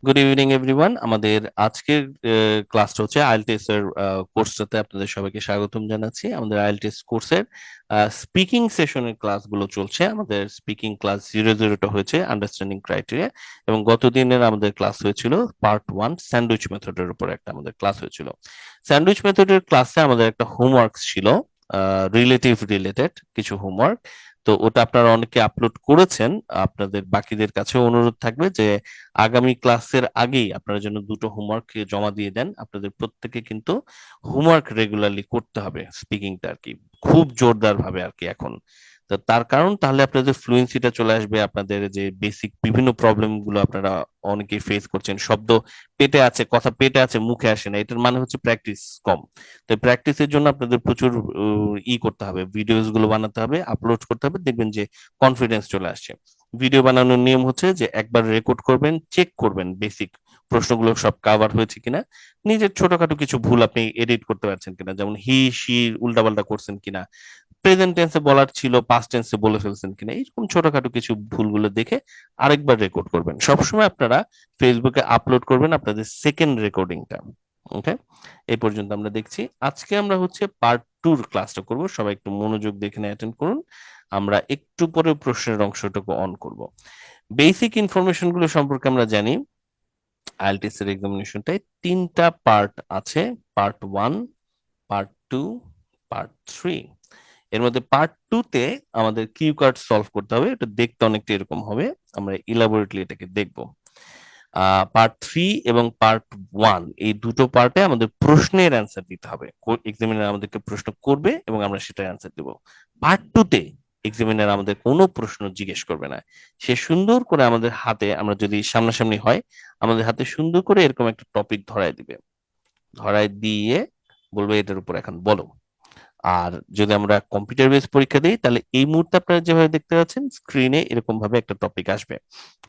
Good evening everyone. আমাদের আজকের ক্লাসটা হচ্ছে আইএলটিএস এর কোর্সটাতে আপনাদের সবাইকে স্বাগতম জানাচ্ছি। আমাদের আইএলটিএস কোর্সের স্পিকিং সেশনের ক্লাসগুলো চলছে। আমাদের স্পিকিং ক্লাস 00টা হয়েছে আন্ডারস্ট্যান্ডিং ক্রাইটেরিয়া, এবং গত দিনের আমাদের ক্লাস হয়েছিল পার্ট 1 স্যান্ডউইচ মেথডের উপর একটা আমাদের ক্লাস হয়েছিল। স্যান্ডউইচ মেথডের ক্লাসে আমাদের একটা হোমওয়ার্ক ছিল, রিলেটেড কিছু হোমওয়ার্ক। তো ওটা আপনারা অনেকে আপলোড করেছেন। আপনাদের বাকিদের কাছেও অনুরোধ থাকবে যে আগামী ক্লাসের আগেই আপনারা যেন দুটো হোমওয়ার্ক জমা দিয়ে দেন। আপনাদের প্রত্যেকে কিন্তু হোমওয়ার্ক রেগুলারলি করতে হবে, স্পিকিংটা আর কি খুব জোরদার ভাবে আর কি এখন। তো তার কারণ তাহলে আপনাদের ফ্লুয়েন্সিটা চলে আসবে। আপনাদের যে বেসিক বিভিন্ন প্রবলেম গুলো আপনারা অনেকেই ফেস করছেন, শব্দ পেটে আছে, কথা পেটে আছে, মুখে আসে না, এটার মানে হচ্ছে প্র্যাকটিস কম। তো প্র্যাকটিসের জন্য আপনাদের প্রচুর করতে হবে, ভিডিওস গুলো বানাতে হবে, আপলোড করতে হবে, দেখবেন যে কনফিডেন্স চলে আসছে। ভিডিও বানানোর নিয়ম হচ্ছে যে একবার রেকর্ড করবেন, চেক করবেন বেসিক প্রশ্নগুলো সব কভার হয়েছে কিনা, নিজের ছোটখাটো কিছু ভুল আপনি এডিট করতে পারছেন কিনা, যেমন হি সি উল্টাপাল্টা করছেন কিনা, প্রেজেন্ট টেন্সে বলার ছিল পাস্ট টেন্সে বলে ফেলছেন কিনা, এরকম ছোটখাটো কিছু ভুলগুলো দেখে আরেকবার রেকর্ড করবেন। সবসময় আপনারা ফেসবুকে আপলোড করবেন আপনাদের সেকেন্ড রেকর্ডিংটা। ওকে, এই পর্যন্ত আমরা দেখছি। আজকে আমরা হচ্ছে পার্ট 2 ক্লাসটা করব, সবাই একটু মনোযোগ দেখে অ্যাটেন্ড করুন। আমরা একটু পরে প্রশ্নের অংশটুকু অন করব। বেসিক ইনফরমেশন গুলো সম্পর্কে আমরা জানি, আইএলটিএস এর এক্সামিনেশনটায় 3টা পার্ট আছে, পার্ট 1, পার্ট 2, পার্ট 3। এর মধ্যে পার্ট 2 তে আমাদের কিউ কার্ড সলভ করতে হবে, এটা দেখতে অনেকটা এরকম হবে, আমরা ইলাবোরেটলি এটাকে দেখব। পার্ট 3 এবং পার্ট 1 এই দুটো পার্টে আমাদের প্রশ্নের অ্যান্সার দিতে হবে। এক্সামিনার আমাদেরকে প্রশ্ন করবে এবং আমরা সেটার অ্যান্সার দেব। পার্ট 2 তে এক্সামিনার আমাদের কোনো প্রশ্ন জিজ্ঞেস করবে না। সে সুন্দর করে আমাদের হাতে, আমরা যদি সামনাসামনি হয়, আমাদের হাতে সুন্দর করে এরকম একটা টপিক ধরায় দিবে, ধরায় দিয়ে বলবে এটার উপর এখন বলো। আর যদি আমরা কম্পিউটার বেস পরীক্ষা দিই, তাহলে এই মুহূর্তে আপনারা যেভাবে দেখতে পাচ্ছেন স্ক্রিনে এরকম ভাবে একটা টপিক আসবে,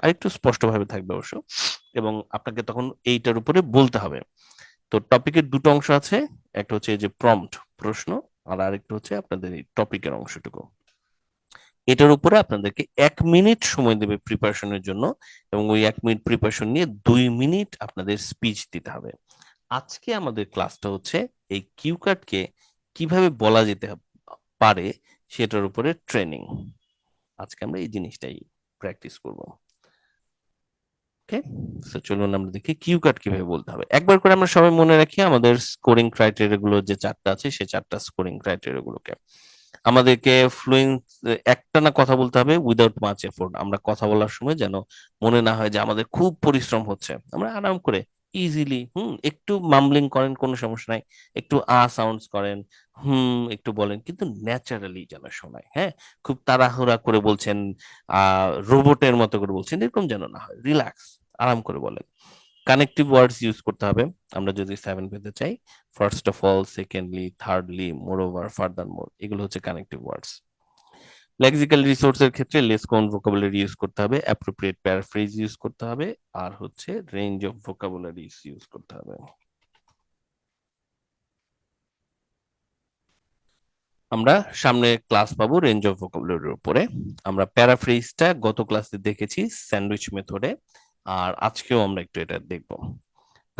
আর একটু স্পষ্ট ভাবে থাকবে অবশ্য, এবং আপনাকে তখন এইটার উপরে বলতে হবে। তো টপিকের দুটো অংশ আছে, একটা হচ্ছে এই যে প্রম্পট, প্রশ্ন, আর আরেকটা হচ্ছে আপনাদের এই টপিকের অংশটুকু। এটার উপরে আপনাদেরকে 1 মিনিট সময় দেবে প্রিপারেশনের জন্য, এবং ওই 1 মিনিট প্রিপারেশন নিয়ে 2 মিনিট আপনাদের স্পিচ দিতে হবে। আজকে আমাদের ক্লাসটা হচ্ছে এই কিউ কার্ডকে কিভাবে বলা যেতে পারে সেটার উপরে ট্রেনিং। আজকে আমরা এই জিনিসটাই প্র্যাকটিস করব। ওকে, তো চলুন আমরা দেখি কিউ কার্ড কিভাবে বলতে হবে। একবার করে আমরা সবাই মনে রাখি আমাদের স্কোরিং ক্রাইটেরিয়া গুলো যে 4টা আছে, সেই 4টা স্কোরিং ক্রাইটেরিয়া গুলোকে। আমাদেরকে ফ্লুয়েন্ট একটানা কথা বলতে হবে উইদাউট মাচ এফোর্ট। আমরা কথা বলার সময় যেন মনে না হয় যে আমাদের খুব পরিশ্রম হচ্ছে, আমরা আরাম করে ইজিলি একটু মামলিং করেন, কোনো সমস্যা নাই, একটু সাউন্ডস করেন, একটু বলেন, কিন্তু ন্যাচারালি যেন শোনায়। হ্যাঁ, খুব তাড়াহুড়া করে বলছেন, রোবটের মতো করে বলছেন, এরকম যেন না হয়, রিল্যাক্স, আরাম করে বলেন। কানেক্টিভ ওয়ার্ডস ইউজ করতে হবে আমরা যদি 7 পেতে চাই। First of all, secondly, thirdly, moreover, furthermore, এগুলো হচ্ছে কানেক্টিভ ওয়ার্ডস। লেক্সিক্যাল রিসোর্সের ক্ষেত্রে লেস কোন ভোকাবুলারি ইউজ করতে হবে, অ্যাপ্রোপ্রিয়েট প্যারাফ্রেজ ইউজ করতে হবে, আর হচ্ছে রেঞ্জ অফ ভোকাবুলারিজ ইউজ করতে হবে। আমরা সামনে ক্লাস পাবো রেঞ্জ অফ ভোকাবুলারির উপরে। আমরা প্যারাফ্রেজটা গত ক্লাসে দেখেছি স্যান্ডউইচ মেথডে, আর আজকেও আমরা একটু এটা দেখবো।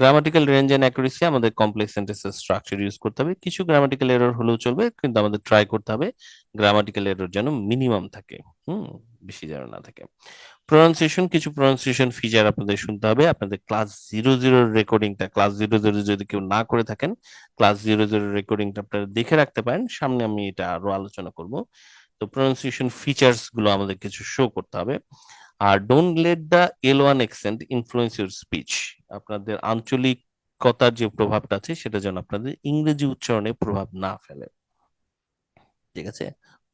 গ্রামাটিক্যাল রেঞ্জ এন্ড অ্যাকুরেসি, আমাদের কমপ্লেক্স সেন্টেন্সের স্ট্রাকচার ইউজ করতে হবে। কিছু গ্রামাটিক্যাল এরর হলেও চলবে, কিন্তু আমাদের ট্রাই করতে হবে গ্রামাটিক্যাল এরর যেন মিনিমাম থাকে, হুম বেশি যেন না থাকে। প্রনাউন্সিয়েশন, কিছু প্রনাউন্সিয়েশন ফিচার আপনাদের শুনতে হবে। আপনাদের ক্লাস 00 রেকর্ডিংটা, ক্লাস 00 যদি কেউ না করে থাকেন, ক্লাস 00 রেকর্ডিংটা আপনারা দেখে রাখতে পারেন, সামনে আমি এটা আরো আলোচনা করব। তো প্রনাউন্সিয়েশন ফিচার্স গুলো আমাদের কিছু শো করতে হবে। আর don't let the L1 accent influence your speech. আপনাদের আঞ্চলিকতার যে প্রভাবটা আছে সেটা যেন আপনাদের ইংরেজি উচ্চারণে প্রভাব না ফেলে। ঠিক আছে,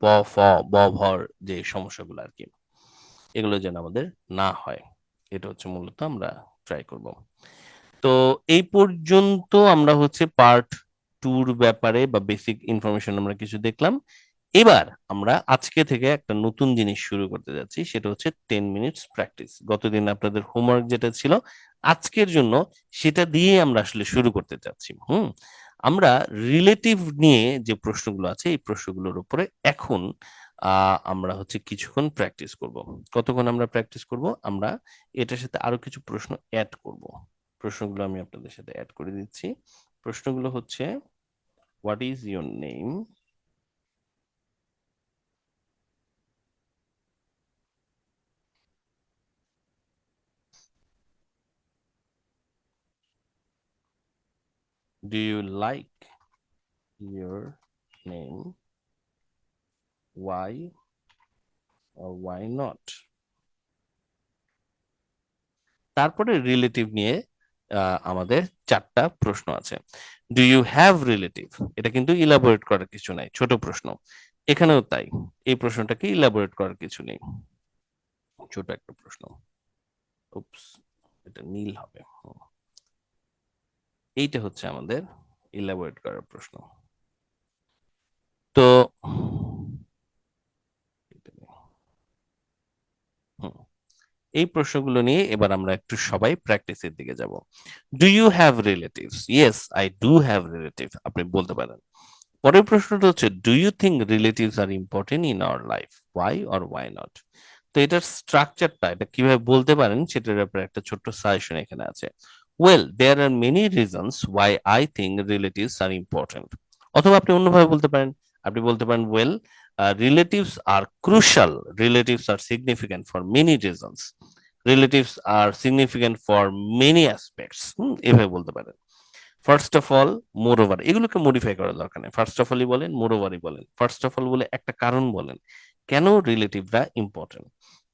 প, ফ, ব, ভর যে সমস্যাগুলো আর কি, এগুলো যেন আমাদের না হয়, এটা হচ্ছে মূলত আমরা ট্রাই করব। তো এই পর্যন্ত আমরা হচ্ছে পার্ট 2 ব্যাপারে বা বেসিক ইনফরমেশন আমরা কিছু দেখলাম। এবার আমরা আজকে থেকে একটা নতুন জিনিস শুরু করতে যাচ্ছি, সেটা হচ্ছে 10 মিনিটস প্র্যাকটিস। গতদিন আপনাদের হোমওয়ার্ক যেটা ছিল, আজকের জন্য সেটা দিয়ে আমরা আসলে শুরু করতে চাচ্ছি। আমরা রিলেটিভ নিয়ে যে প্রশ্নগুলো আছে এই প্রশ্নগুলোর উপরে এখন আমরা হচ্ছে কিছুক্ষণ প্র্যাকটিস করব। কতক্ষণ আমরা প্র্যাকটিস করব? আমরা এটার সাথে আরো কিছু প্রশ্ন অ্যাড করব। প্রশ্নগুলো আমি আপনাদের সাথে অ্যাড করে দিচ্ছি। প্রশ্নগুলো হচ্ছে, what is your name? Do you like your name? Why or why not? তারপরে রিলেটিভ নিয়ে আমাদের 4টা প্রশ্ন আছে। Do you have relative? এটা কিন্তু ইলাবোরেট করার কিছু নাই, ছোট প্রশ্ন। এখানেও তাই, এই প্রশ্নটাকে ইলাবোরেট করার কিছু নেই, ছোট একটা প্রশ্ন। উপস, এটা নীল হবে। এইটা হচ্ছে আমাদের ইলাবোরেট করার প্রশ্ন। তো হুম, এই প্রশ্নগুলো নিয়ে এবার আমরা একটু সবাই প্র্যাকটিসের দিকে যাব। Do you have relatives? Yes, I do have relative, আপনি বলতে পারেন। পরের প্রশ্নটা হচ্ছে, do you think relatives are important in our life? Why or why not? তো এটার স্ট্রাকচারটা, এটা কিভাবে বলতে পারেন সেটার ব্যাপারে একটা ছোট্ট সাজেশন এখানে আছে। Well, there are many reasons why I think relatives are important. অথবা আপনি অন্যভাবে বলতে পারেন, আপনি বলতে পারেন, well, relatives are crucial, relatives are significant for many reasons, relatives are significant for many aspects, এভাবে বলতে পারেন। First of all, more over, এগুলোকে মডিফাই করার দরকার নেই। ফার্স্ট অফ অলই বলেন, মোর ওভারই বলেন। ফার্স্ট অফ অল বলে একটা কারণ বলেন কেন রিলেটিভরা ইম্পর্টেন্ট,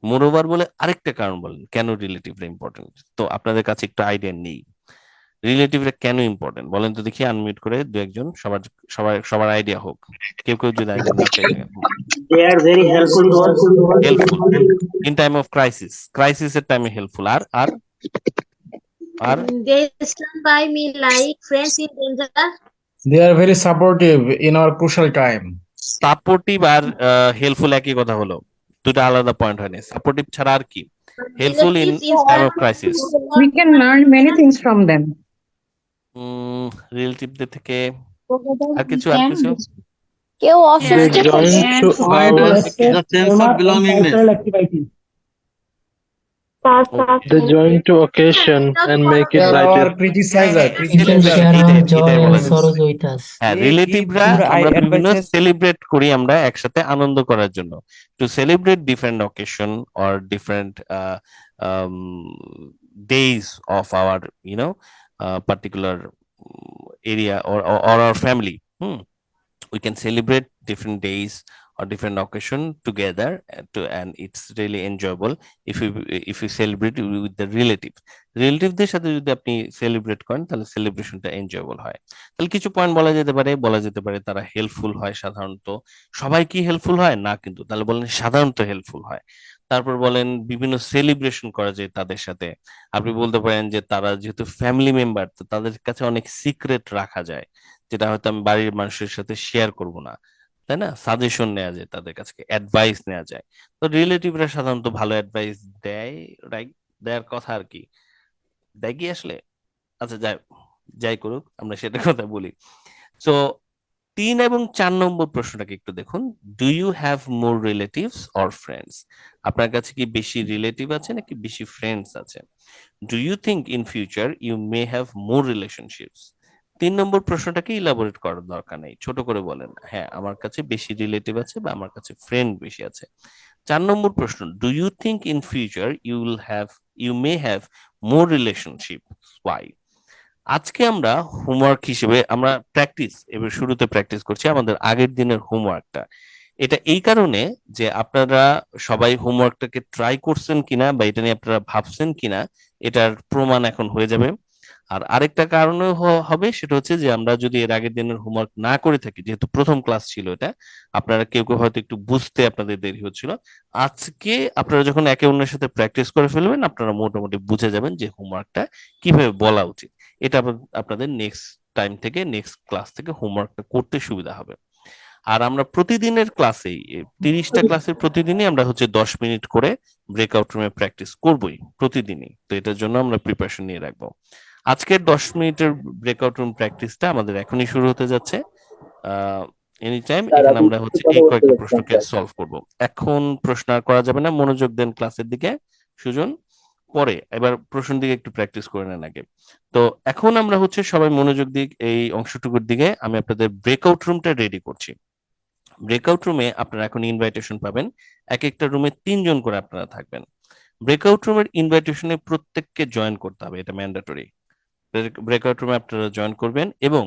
মোর ওভার বলে আরেকটা কারণ বলেন কেন রিলেটিভরা ইম্পর্টেন্ট। তো আপনাদের কাছে একটু আইডিয়া নেই রিলেটিভরা কেন ইম্পর্টেন্ট, বলেন তো দেখি, আনমিউট করে দু একজন, সবার সবার সবার আইডিয়া হোক। কেউ কেউ যদি আইডিয়া না পেয়ে থাকেন। They are very helpful to us. Helpful in time of crisis, ক্রাইসিসের টাইমে হেল্পফুল। আর আর আর They stand by me like friends in danger. They are very supportive in our crucial time. Supportive আর হেল্পফুল একই কথা হলো, দুটো আলাদা পয়েন্ট হয়নি। সাপোর্টিভ ছাড়া আর কি? Helpful in Relatives time of inspire crisis. We can learn many things from them. রিলেটিভদের থেকে আর কিছু আর কিছু? কেউ They অসুস্থ join হলে to Provide our respect, a sense honor, of and belongingness. cultural activities. They join to occasion and make They it are brighter. our criticizer, We can criticizer. share our এটাই joy বলা and যাচ্ছে। sorrows with us. হ্যাঁ, They রিলেটিভরা give good আমরা বিভিন্ন advices. Celebrate করি আমরা একসাথে আনন্দ করার জন্য, to celebrate different occasion or different days of our particular area or our family. We can celebrate different days or different occasion together and it's really enjoyable if you celebrate with the রিলেটিভদের সাথে যদি আপনি celebrate করেন তাহলে সেলিব্রেশনটা enjoyable হয়। তাহলে কিছু point বলা যেতে পারে তারা হেল্পফুল হয় সাধারণত। সবাই কি হেল্পফুল হয় না কিন্তু, তাহলে বলেন সাধারণত হেল্পফুল হয়। তারপর বলেন বিভিন্ন সেলিব্রেশন করা যায় তাদের সাথে। আপনি বলতে পারেন যে তারা যেহেতু ফ্যামিলি মেম্বার, তো তাদের কাছে অনেক সিক্রেট রাখা যায়, যেটা হয়তো আমি বাড়ির মানুষের সাথে শেয়ার করব না, তাই না? সাজেশন নেওয়া যায় তাদের কাছে, অ্যাডভাইস নেওয়া যায়। তো রিলেটিভরা সাধারণত ভালো অ্যাডভাইস দেয়, রাইট? দেওয়ার কথা আর কি, দেয় কি আসলে? আচ্ছা, যাই করুক, আমরা সেটা কথা বলি। সো 3 এবং 4 নম্বর প্রশ্নটাকে একটু দেখুন। Do you have more relatives or friends? আপনার কাছে কি বেশি রিলেটিভ আছে নাকি বেশি ফ্রেন্ডস আছে? Do you think in future you may have more relationships? 3 number প্রশ্নটাকে ইলাবোরেট করার দরকার নেই, ছোট করে বলেন, হ্যাঁ আমার কাছে বেশি রিলেটিভ আছে বা আমার কাছে ফ্রেন্ড বেশি আছে। 4 নম্বর প্রশ্ন, do you think in future you may have more relationship, why? আজকে আমরা হোমওয়ার্ক হিসেবে আমরা এবার শুরুতে প্র্যাকটিস করছি আমাদের আগের দিনের হোমওয়ার্কটা। এটা এই কারণে যে আপনারা সবাই হোমওয়ার্কটাকে ট্রাই করছেন কিনা বা এটা নিয়ে আপনারা ভাবছেন কিনা এটার প্রমাণ এখন হয়ে যাবে। আর আরেকটা কারণে হবে, সেটা হচ্ছে যে আমরা যদি এর আগের দিনের হোমওয়ার্ক না করে থাকি, যেহেতু প্রথম ক্লাস ছিল এটা, আপনারা কেউ কেউ হয়তো একটু বুঝতে আপনাদের দেরি হচ্ছিল। আজকে আপনারা যখন একে অন্যের সাথে প্র্যাকটিস করে ফেলবেন, আপনারা মোটামুটি বুঝে যাবেন যে হোমওয়ার্কটা কিভাবে বলা উচিত। এটা আপনাদের নেক্সট টাইম থেকে, নেক্সট ক্লাস থেকে হোমওয়ার্কটা করতে সুবিধা হবে। আর আমরা প্রতিদিনের ক্লাসেই 30টা ক্লাসের প্রতিদিনই আমরা হচ্ছে 10 মিনিট করে ব্রেকআউট রুমে প্র্যাকটিস করবই প্রতিদিনই। তো এটার জন্য আমরা প্রিপারেশন নিয়ে রাখবো। আজকের 10 মিনিটের ব্রেকআউট রুম প্র্যাকটিসটা আমাদের এখনই শুরু হতে যাচ্ছে। এনি টাইম এখানে আমরা হচ্ছে এই কয়েকটা প্রশ্নকে সলভ করব। এখন প্রশ্ন আর করা যাবে না, মনোযোগ দেন ক্লাসের দিকে। সুজন, পরে এবার প্রশ্নের দিকে একটু প্র্যাকটিস করে নেন আগে। তো এখন আমরা হচ্ছে সবাই মনোযোগ দিক এই অংশটুকুর দিকে। আমি আপনাদের ব্রেকআউট রুমটা রেডি করছি। ব্রেকআউট রুমে আপনারা এখন ইনভাইটেশন পাবেন, এক একটা রুমে 3 জন করে আপনারা থাকবেন। ব্রেকআউট রুমের ইনভাইটেশনে প্রত্যেককে জয়েন করতে হবে, এটা ম্যান্ডেটরি। ব্রেকআউট রুমে আপনারা জয়েন করবেন এবং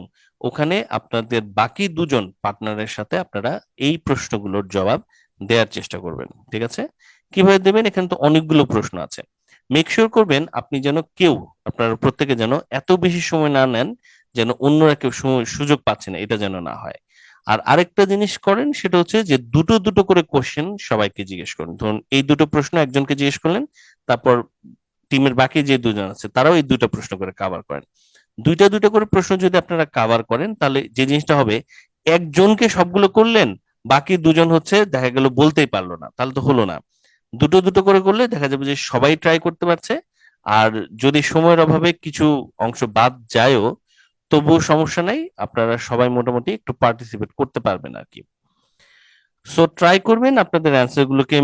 ওখানে আপনাদের বাকি 2জন পার্টনারের সাথে আপনারা এই প্রশ্নগুলোর জবাব দেওয়ার চেষ্টা করবেন, ঠিক আছে? কিভাবে দেবেন, এখানে তো অনেকগুলো প্রশ্ন আছে। মেক শিওর করবেন আপনি যেন কেউ, আপনারা প্রত্যেকে যেন এত বেশি সময় না নেন যেন অন্যরা কেউ সুযোগ পাচ্ছে না, এটা যেন না হয়। আর আরেকটা জিনিস করেন, সেটা হচ্ছে যে দুটো দুটো করে কোশ্চেন সবাইকে জিজ্ঞেস করুন। ধরুন এই দুটো প্রশ্ন একজনকে জিজ্ঞেস করলেন, তারপর টিমের বাকি যে 2জন আছে তারাও এই 2টা প্রশ্ন করে কভার করেন। দুইটা দুইটা করে প্রশ্ন যদি আপনারা কভার করেন, তাহলে যে জিনিসটা হবে, একজনকে সবগুলো করলেন, বাকি 2জন হচ্ছে দেখা গেল বলতেই পারলো না, তাহলে তো হলো না। দুটো দুটো করে করলে দেখা যাবে যে সবাই ট্রাই করতে পারছে। আর যদি সময়ের অভাবে কিছু অংশ বাদ যায়ও, তবুও সমস্যা নাই, আপনারা সবাই মোটামুটি একটু পার্টিসিপেট করতে পারবেন আর কি। সো ট্রাই করবেন আপনাদের অ্যান্সার গুলোকে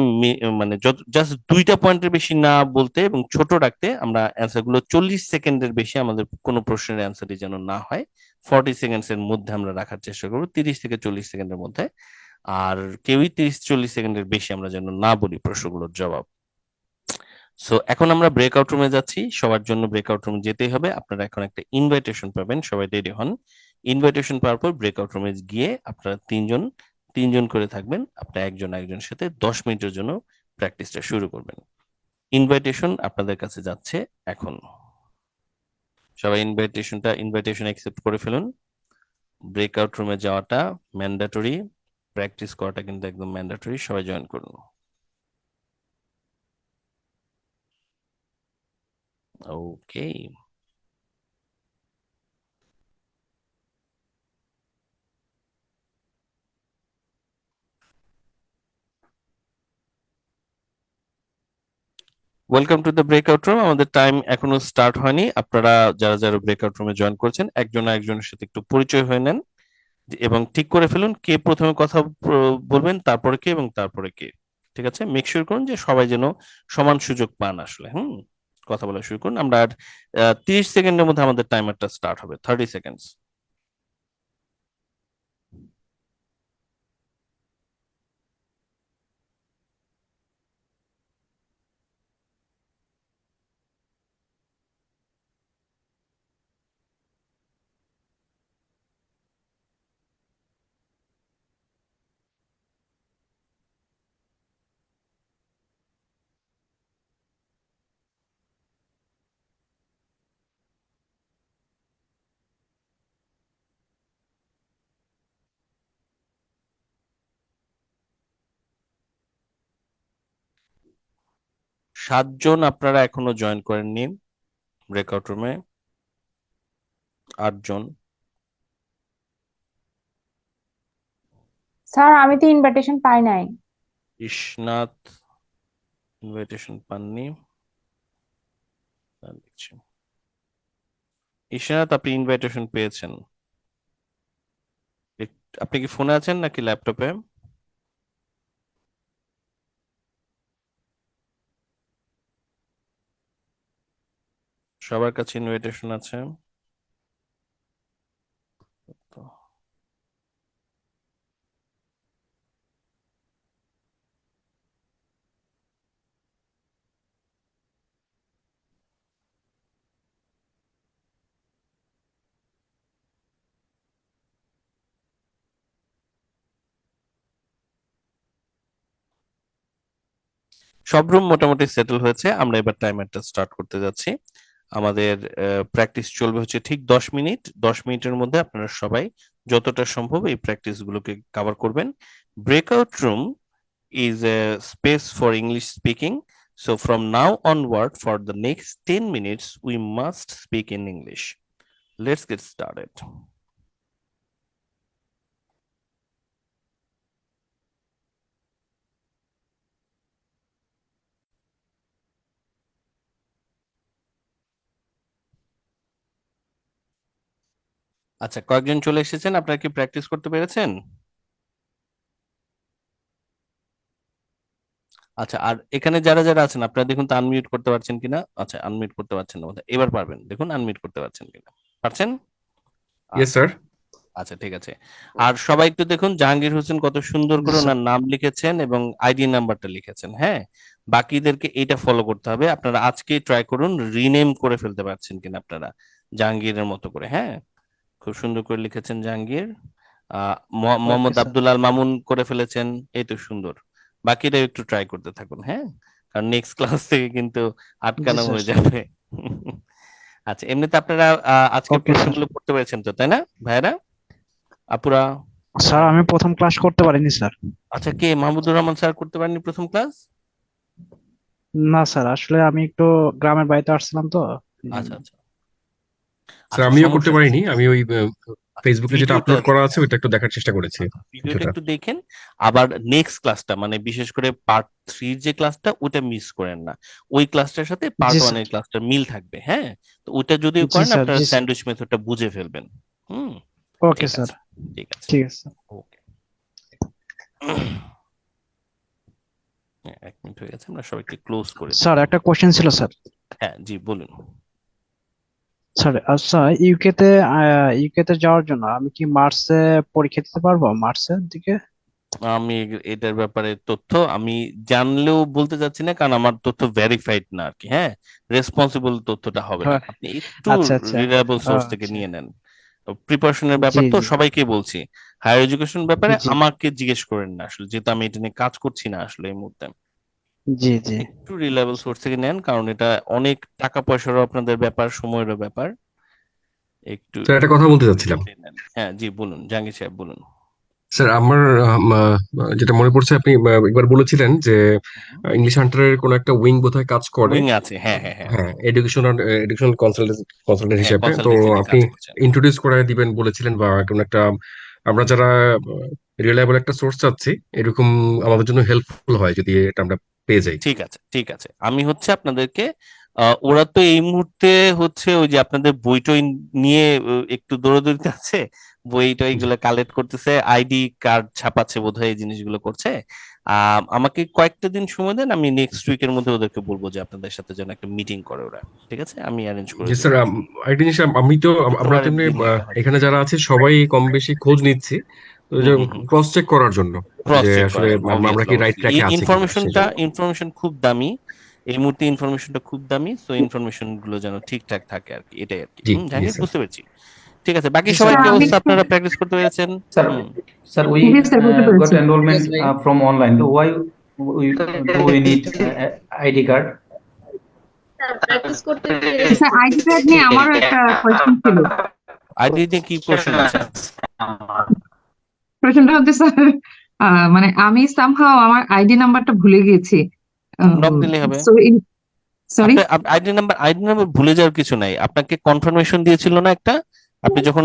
মানে জাস্ট 2টা পয়েন্টের বেশি না বলতে এবং ছোট রাখতে। আমরা অ্যান্সার গুলো 40 সেকেন্ডের বেশি আমাদের কোনো প্রশ্নের অ্যান্সারই যেন না হয়। 40 সেকেন্ডস এর মধ্যে আমরা রাখার চেষ্টা করবো, 30 থেকে 40 সেকেন্ডের মধ্যে। আর কেউই 30-40 সেকেন্ডের বেশি আমরা যেন না বলি প্রশ্নগুলোর জবাব। সো এখন আমরা ব্রেকআউট রুমে যাচ্ছি, সবার জন্য ব্রেকআউট রুম যেতেই হবে। আপনারা এখন একটা ইনভাইটেশন পাবেন, সবাই রেডি হন। ইনভাইটেশন পাওয়ার পর ব্রেকআউট রুমে গিয়ে আপনারা 3জন 3জন করে থাকবেন, আপনার একজন একজনের সাথে 10 মিনিটের জন্য প্র্যাকটিসটা শুরু করবেন। ইনভাইটেশন আপনাদের কাছে যাচ্ছে এখন। সবাই ইনভাইটেশন অ্যাকসেপ্ট করে ফেলুন। ব্রেকআউট রুমে যাওয়াটা ম্যান্ডেটরি, প্র্যাকটিস করাটা কিন্তু একদম ম্যান্ডেটরি। সবাই জয়েন করুন। Okay, welcome to the breakout room. আমাদের টাইম এখনো স্টার্ট হয়নি। আপনারা যারা যারা ব্রেকআউট রুমে জয়েন করেছেন, একজন একজনের সাথে একটু পরিচয় হয়ে নেন এবং ঠিক করে ফেলুন কে প্রথমে কথা বলবেন, তারপরে কে এবং তারপরে কে। ঠিক আছে, মেক শিওর করুন যে সবাই যেন সমান সুযোগ পান আসলে। কথা বলা শুরু করুন। আমরা আর 30 সেকেন্ডের মধ্যে আমাদের টাইমারটা স্টার্ট হবে, 30 সেকেন্ডস। সাতজন আপনারা এখনো জয়েন করেননি ব্রেকআউট রুমে, 8জন। স্যার আমি তো ইনভিটেশন পাই নাই। ইশনাথ ইনভাইটেশন পাননি। দেখছি ইশারাত আপনি ইনভাইটেশন পেয়েছেন। আপনি কি ফোনে আছেন নাকি ল্যাপটপে? সবার কাছে ইনভাইটেশন আছে তো? সব রুম মোটামুটি সেটেল হয়েছে। আমরা এবার টাইমারটা স্টার্ট করতে যাচ্ছি। আমাদের প্র্যাকটিস চলবে হচ্ছে ঠিক 10 মিনিট। 10 মিনিটের মধ্যে আপনারা সবাই যতটা সম্ভব এই প্র্যাকটিস গুলোকে কভার করবেন। Breakout room is a space for English speaking. So from now onward, for the next 10 minutes, we must speak in English. Let's get started. আচ্ছা, কয়েকজন চলে এসেছেন, আপনারা কি প্র্যাকটিস করতে পেরেছেন? আচ্ছা, আর এখানে যারা যারা আছেন আপনারা দেখুন তো আনমিউট করতে পারছেন কিনা। আচ্ছা, আনমিউট করতে পারছেন না বোধহয়। এবার পারবেন, দেখুন আনমিউট করতে পারছেন কিনা। পারছেন? Yes sir. আচ্ছা, ঠিক আছে। আর সবাই একটু দেখুন জাহাঙ্গীর হোসেন কত সুন্দর করে ওনার নাম লিখেছেন এবং আইডি নাম্বারটা লিখেছেন। হ্যাঁ, বাকিদেরকে এইটা ফলো করতে হবে। আপনারা আজকেই ট্রাই করুন রিনেম করে ফেলতে পারছেন কিনা আপনারা জাহাঙ্গীরের মতো করে। হ্যাঁ, খুব সুন্দর করে লিখেছেন জাহাঙ্গীর। মোহাম্মদ আব্দুল আল মামুন করে ফেলেছেন, এই তো সুন্দর। বাকিরা একটু ট্রাই করতে থাকুন। হ্যাঁ, কারণ নেক্সট ক্লাস থেকে কিন্তু আটকানো হয়ে যাবে। আচ্ছা, এমনিতে আপনারা আজকের প্রশ্নগুলো করতে পেরেছেন তো, তাই না ভাইয়েরা, আপুরা? স্যার আমি প্রথম ক্লাস করতে পারিনি স্যার। আচ্ছা, কে মাহমুদুর রহমান স্যার করতে পারেননি প্রথম ক্লাস? না স্যার, আসলে আমি একটু গ্রামের বাড়িতে আসছিলাম তো। আচ্ছা আচ্ছা স্যার আচ্ছা, আমিও করতে সমস্যা নেই। পারিনি, আমি ওই ফেসবুকে যেটা ভিডিওটা আপলোড করা আছে ওইটা একটু দেখার চেষ্টা করেছি ভিডিওটা কিছুটা। একটু দেখেন। আবার নেক্সট ক্লাসটা মানে বিশেষ করে পার্ট 3 যে ক্লাসটা ওটা মিস করেন না। ওই ক্লাসটার সাথে পার্ট জি 1 স্যার। এর ক্লাসটা মিল থাকবে। হ্যাঁ, তো ওটা যদিও জি করেন স্যার, আপনারা জি স্যার। স্যান্ডউইচ মেথডটা বুঝে ফেলবেন। হুম, ওকে ঠিক স্যার, আছে, ঠিক আছে, ঠিক আছে। ওকে। 1 মিনিট হয়ে গেছে, আমরা সবাইকে ক্লোজ করে দিই। স্যার একটা কোশ্চেন ছিল স্যার। হ্যাঁ জি, বলুন। স্যার আচ্ছা, ইউকেতে যাওয়ার জন্য আমি কি মার্চে পরীক্ষা দিতে পারবো, মার্চের দিকে? আমি এটার ব্যাপারে তথ্য আমি জানলেও বলতে চাচ্ছি না, কারণ আমার তথ্য ভেরিফাইড না আর কি। হ্যাঁ, রেসপন্সিবল তথ্যটা হবে না। হ্যাঁ, আপনি একটু আচ্ছা আচ্ছা। রিলায়েবল সোর্স থেকে আচ্ছা। নিয়ে নেন। প্রিপারেশনের ব্যাপার জি তো জি সবাইকে বলছি। হায়ার এডুকেশন ব্যাপারে জি আমাকে জিজ্ঞেস করেন না আসলে, যেহেতু আমি এটা নিয়ে কাজ করছি না আসলে এই মুহূর্তে। জি জি। একটু রিলায়েবল সোর্স থেকে নেন, কারণ এটা অনেক টাকা পয়সারও আপনাদের ব্যাপার, সময়েরও ব্যাপার। একটু স্যার একটা কথা বলতে চাচ্ছিলাম। দেখে নেন। হ্যাঁ জি, বলুন জাহাঙ্গীর সাহেব, বলুন। স্যার আমার যেটা মনে পড়ছে আপনি একবার বলেছিলেন যে ইংলিশ হান্টারের কোন একটা উইং বোধহয় কাজ করে। উইং আছে, হ্যাঁ হ্যাঁ হ্যাঁ হ্যাঁ, এডুকেশনাল কনসালটেন্ট হ্যাঁ, হিসেবে তো কনসালটেন্সি নিয়ে আপনি কাজ করছেন। ইন্ট্রোডিউস করে দিবেন বলেছিলেন, বা কোন একটা আমরা যারা রিলায়েবল একটা সোর্স চাচ্ছি এরকম আমাদের জন্য হেল্পফুল হয় যদি এটা আমরা পেয়ে যাই। ঠিক আছে, ঠিক আছে, আমি হচ্ছে আপনাদেরকে ওরা তো এই মুহূর্তে হচ্ছে ওই যে আপনাদের বইটই নিয়ে একটু দৌড়াদৌড়িতে আছে। বইটই জি গুলো কালেক্ট করতেছে, আইডি কার্ড ছাপাচ্ছে বোধহয়, এই জিনিসগুলো করছে। আমাকে কয়েকটা দিন সময় দেন, আমি নেক্সট উইকের মধ্যে ওদেরকে বলবো যে আপনাদের সাথে যেন একটা মিটিং করে ওরা। ঠিক আছে, আমি অ্যারেঞ্জ করে জি দেবো। স্যার, আরেকটা জিনিস আমি তো আমরা শুক্রবারের তেমনি দিন দেখা হবে। এখানে যারা আছে সবাই কম বেশি খোঁজ নিচ্ছি, তো হুম হুম হুম, ক্রস চেক করার জন্য ক্রস যে চেক আসলে করেন, আমরা অবভিয়াসলি কি রাইট অবভিয়াসলি। ট্র্যাকে এই আছি কিনা ইনফরমেশনটা সেজন্য। ইনফরমেশন খুব দামি। এই মুহূর্তে ইনফরমেশনটা খুব দামি, সো ইনফরমেশন গুলো যেন ঠিকঠাক থাকে আর কি, এটাই আর কি। জি জি জাহাঙ্গীর, স্যার। বুঝতে পেরেছি। ঠিক আছে, বাকি জি সবার স্যার। কি স্যার আমি অবস্থা, আপনারা প্র্যাকটিস করতে পেরেছেন? Sir, hmm, sir, we G sir বুঝতে got পেরেছি। enrollment from online. Why we, do we need ID card? Practice করতে পেরেছি। স্যার আইডি কার্ড নিয়ে আমারও একটা কোয়েশ্চেন ছিল। আইডি নিয়ে কি কোশ্চেন আছে? কোয়েশ্চেনটা হচ্ছে স্যার, মানে আমি সামহাও আমার আইডি নাম্বারটা ভুলে গিয়েছি। নক দিলেই হবে। সরি। আপনার আইডি নাম্বার ভুলে যাওয়ার কিছু নাই। আপনাকে কনফার্মেশন দিয়েছিল না একটা, আপনি যখন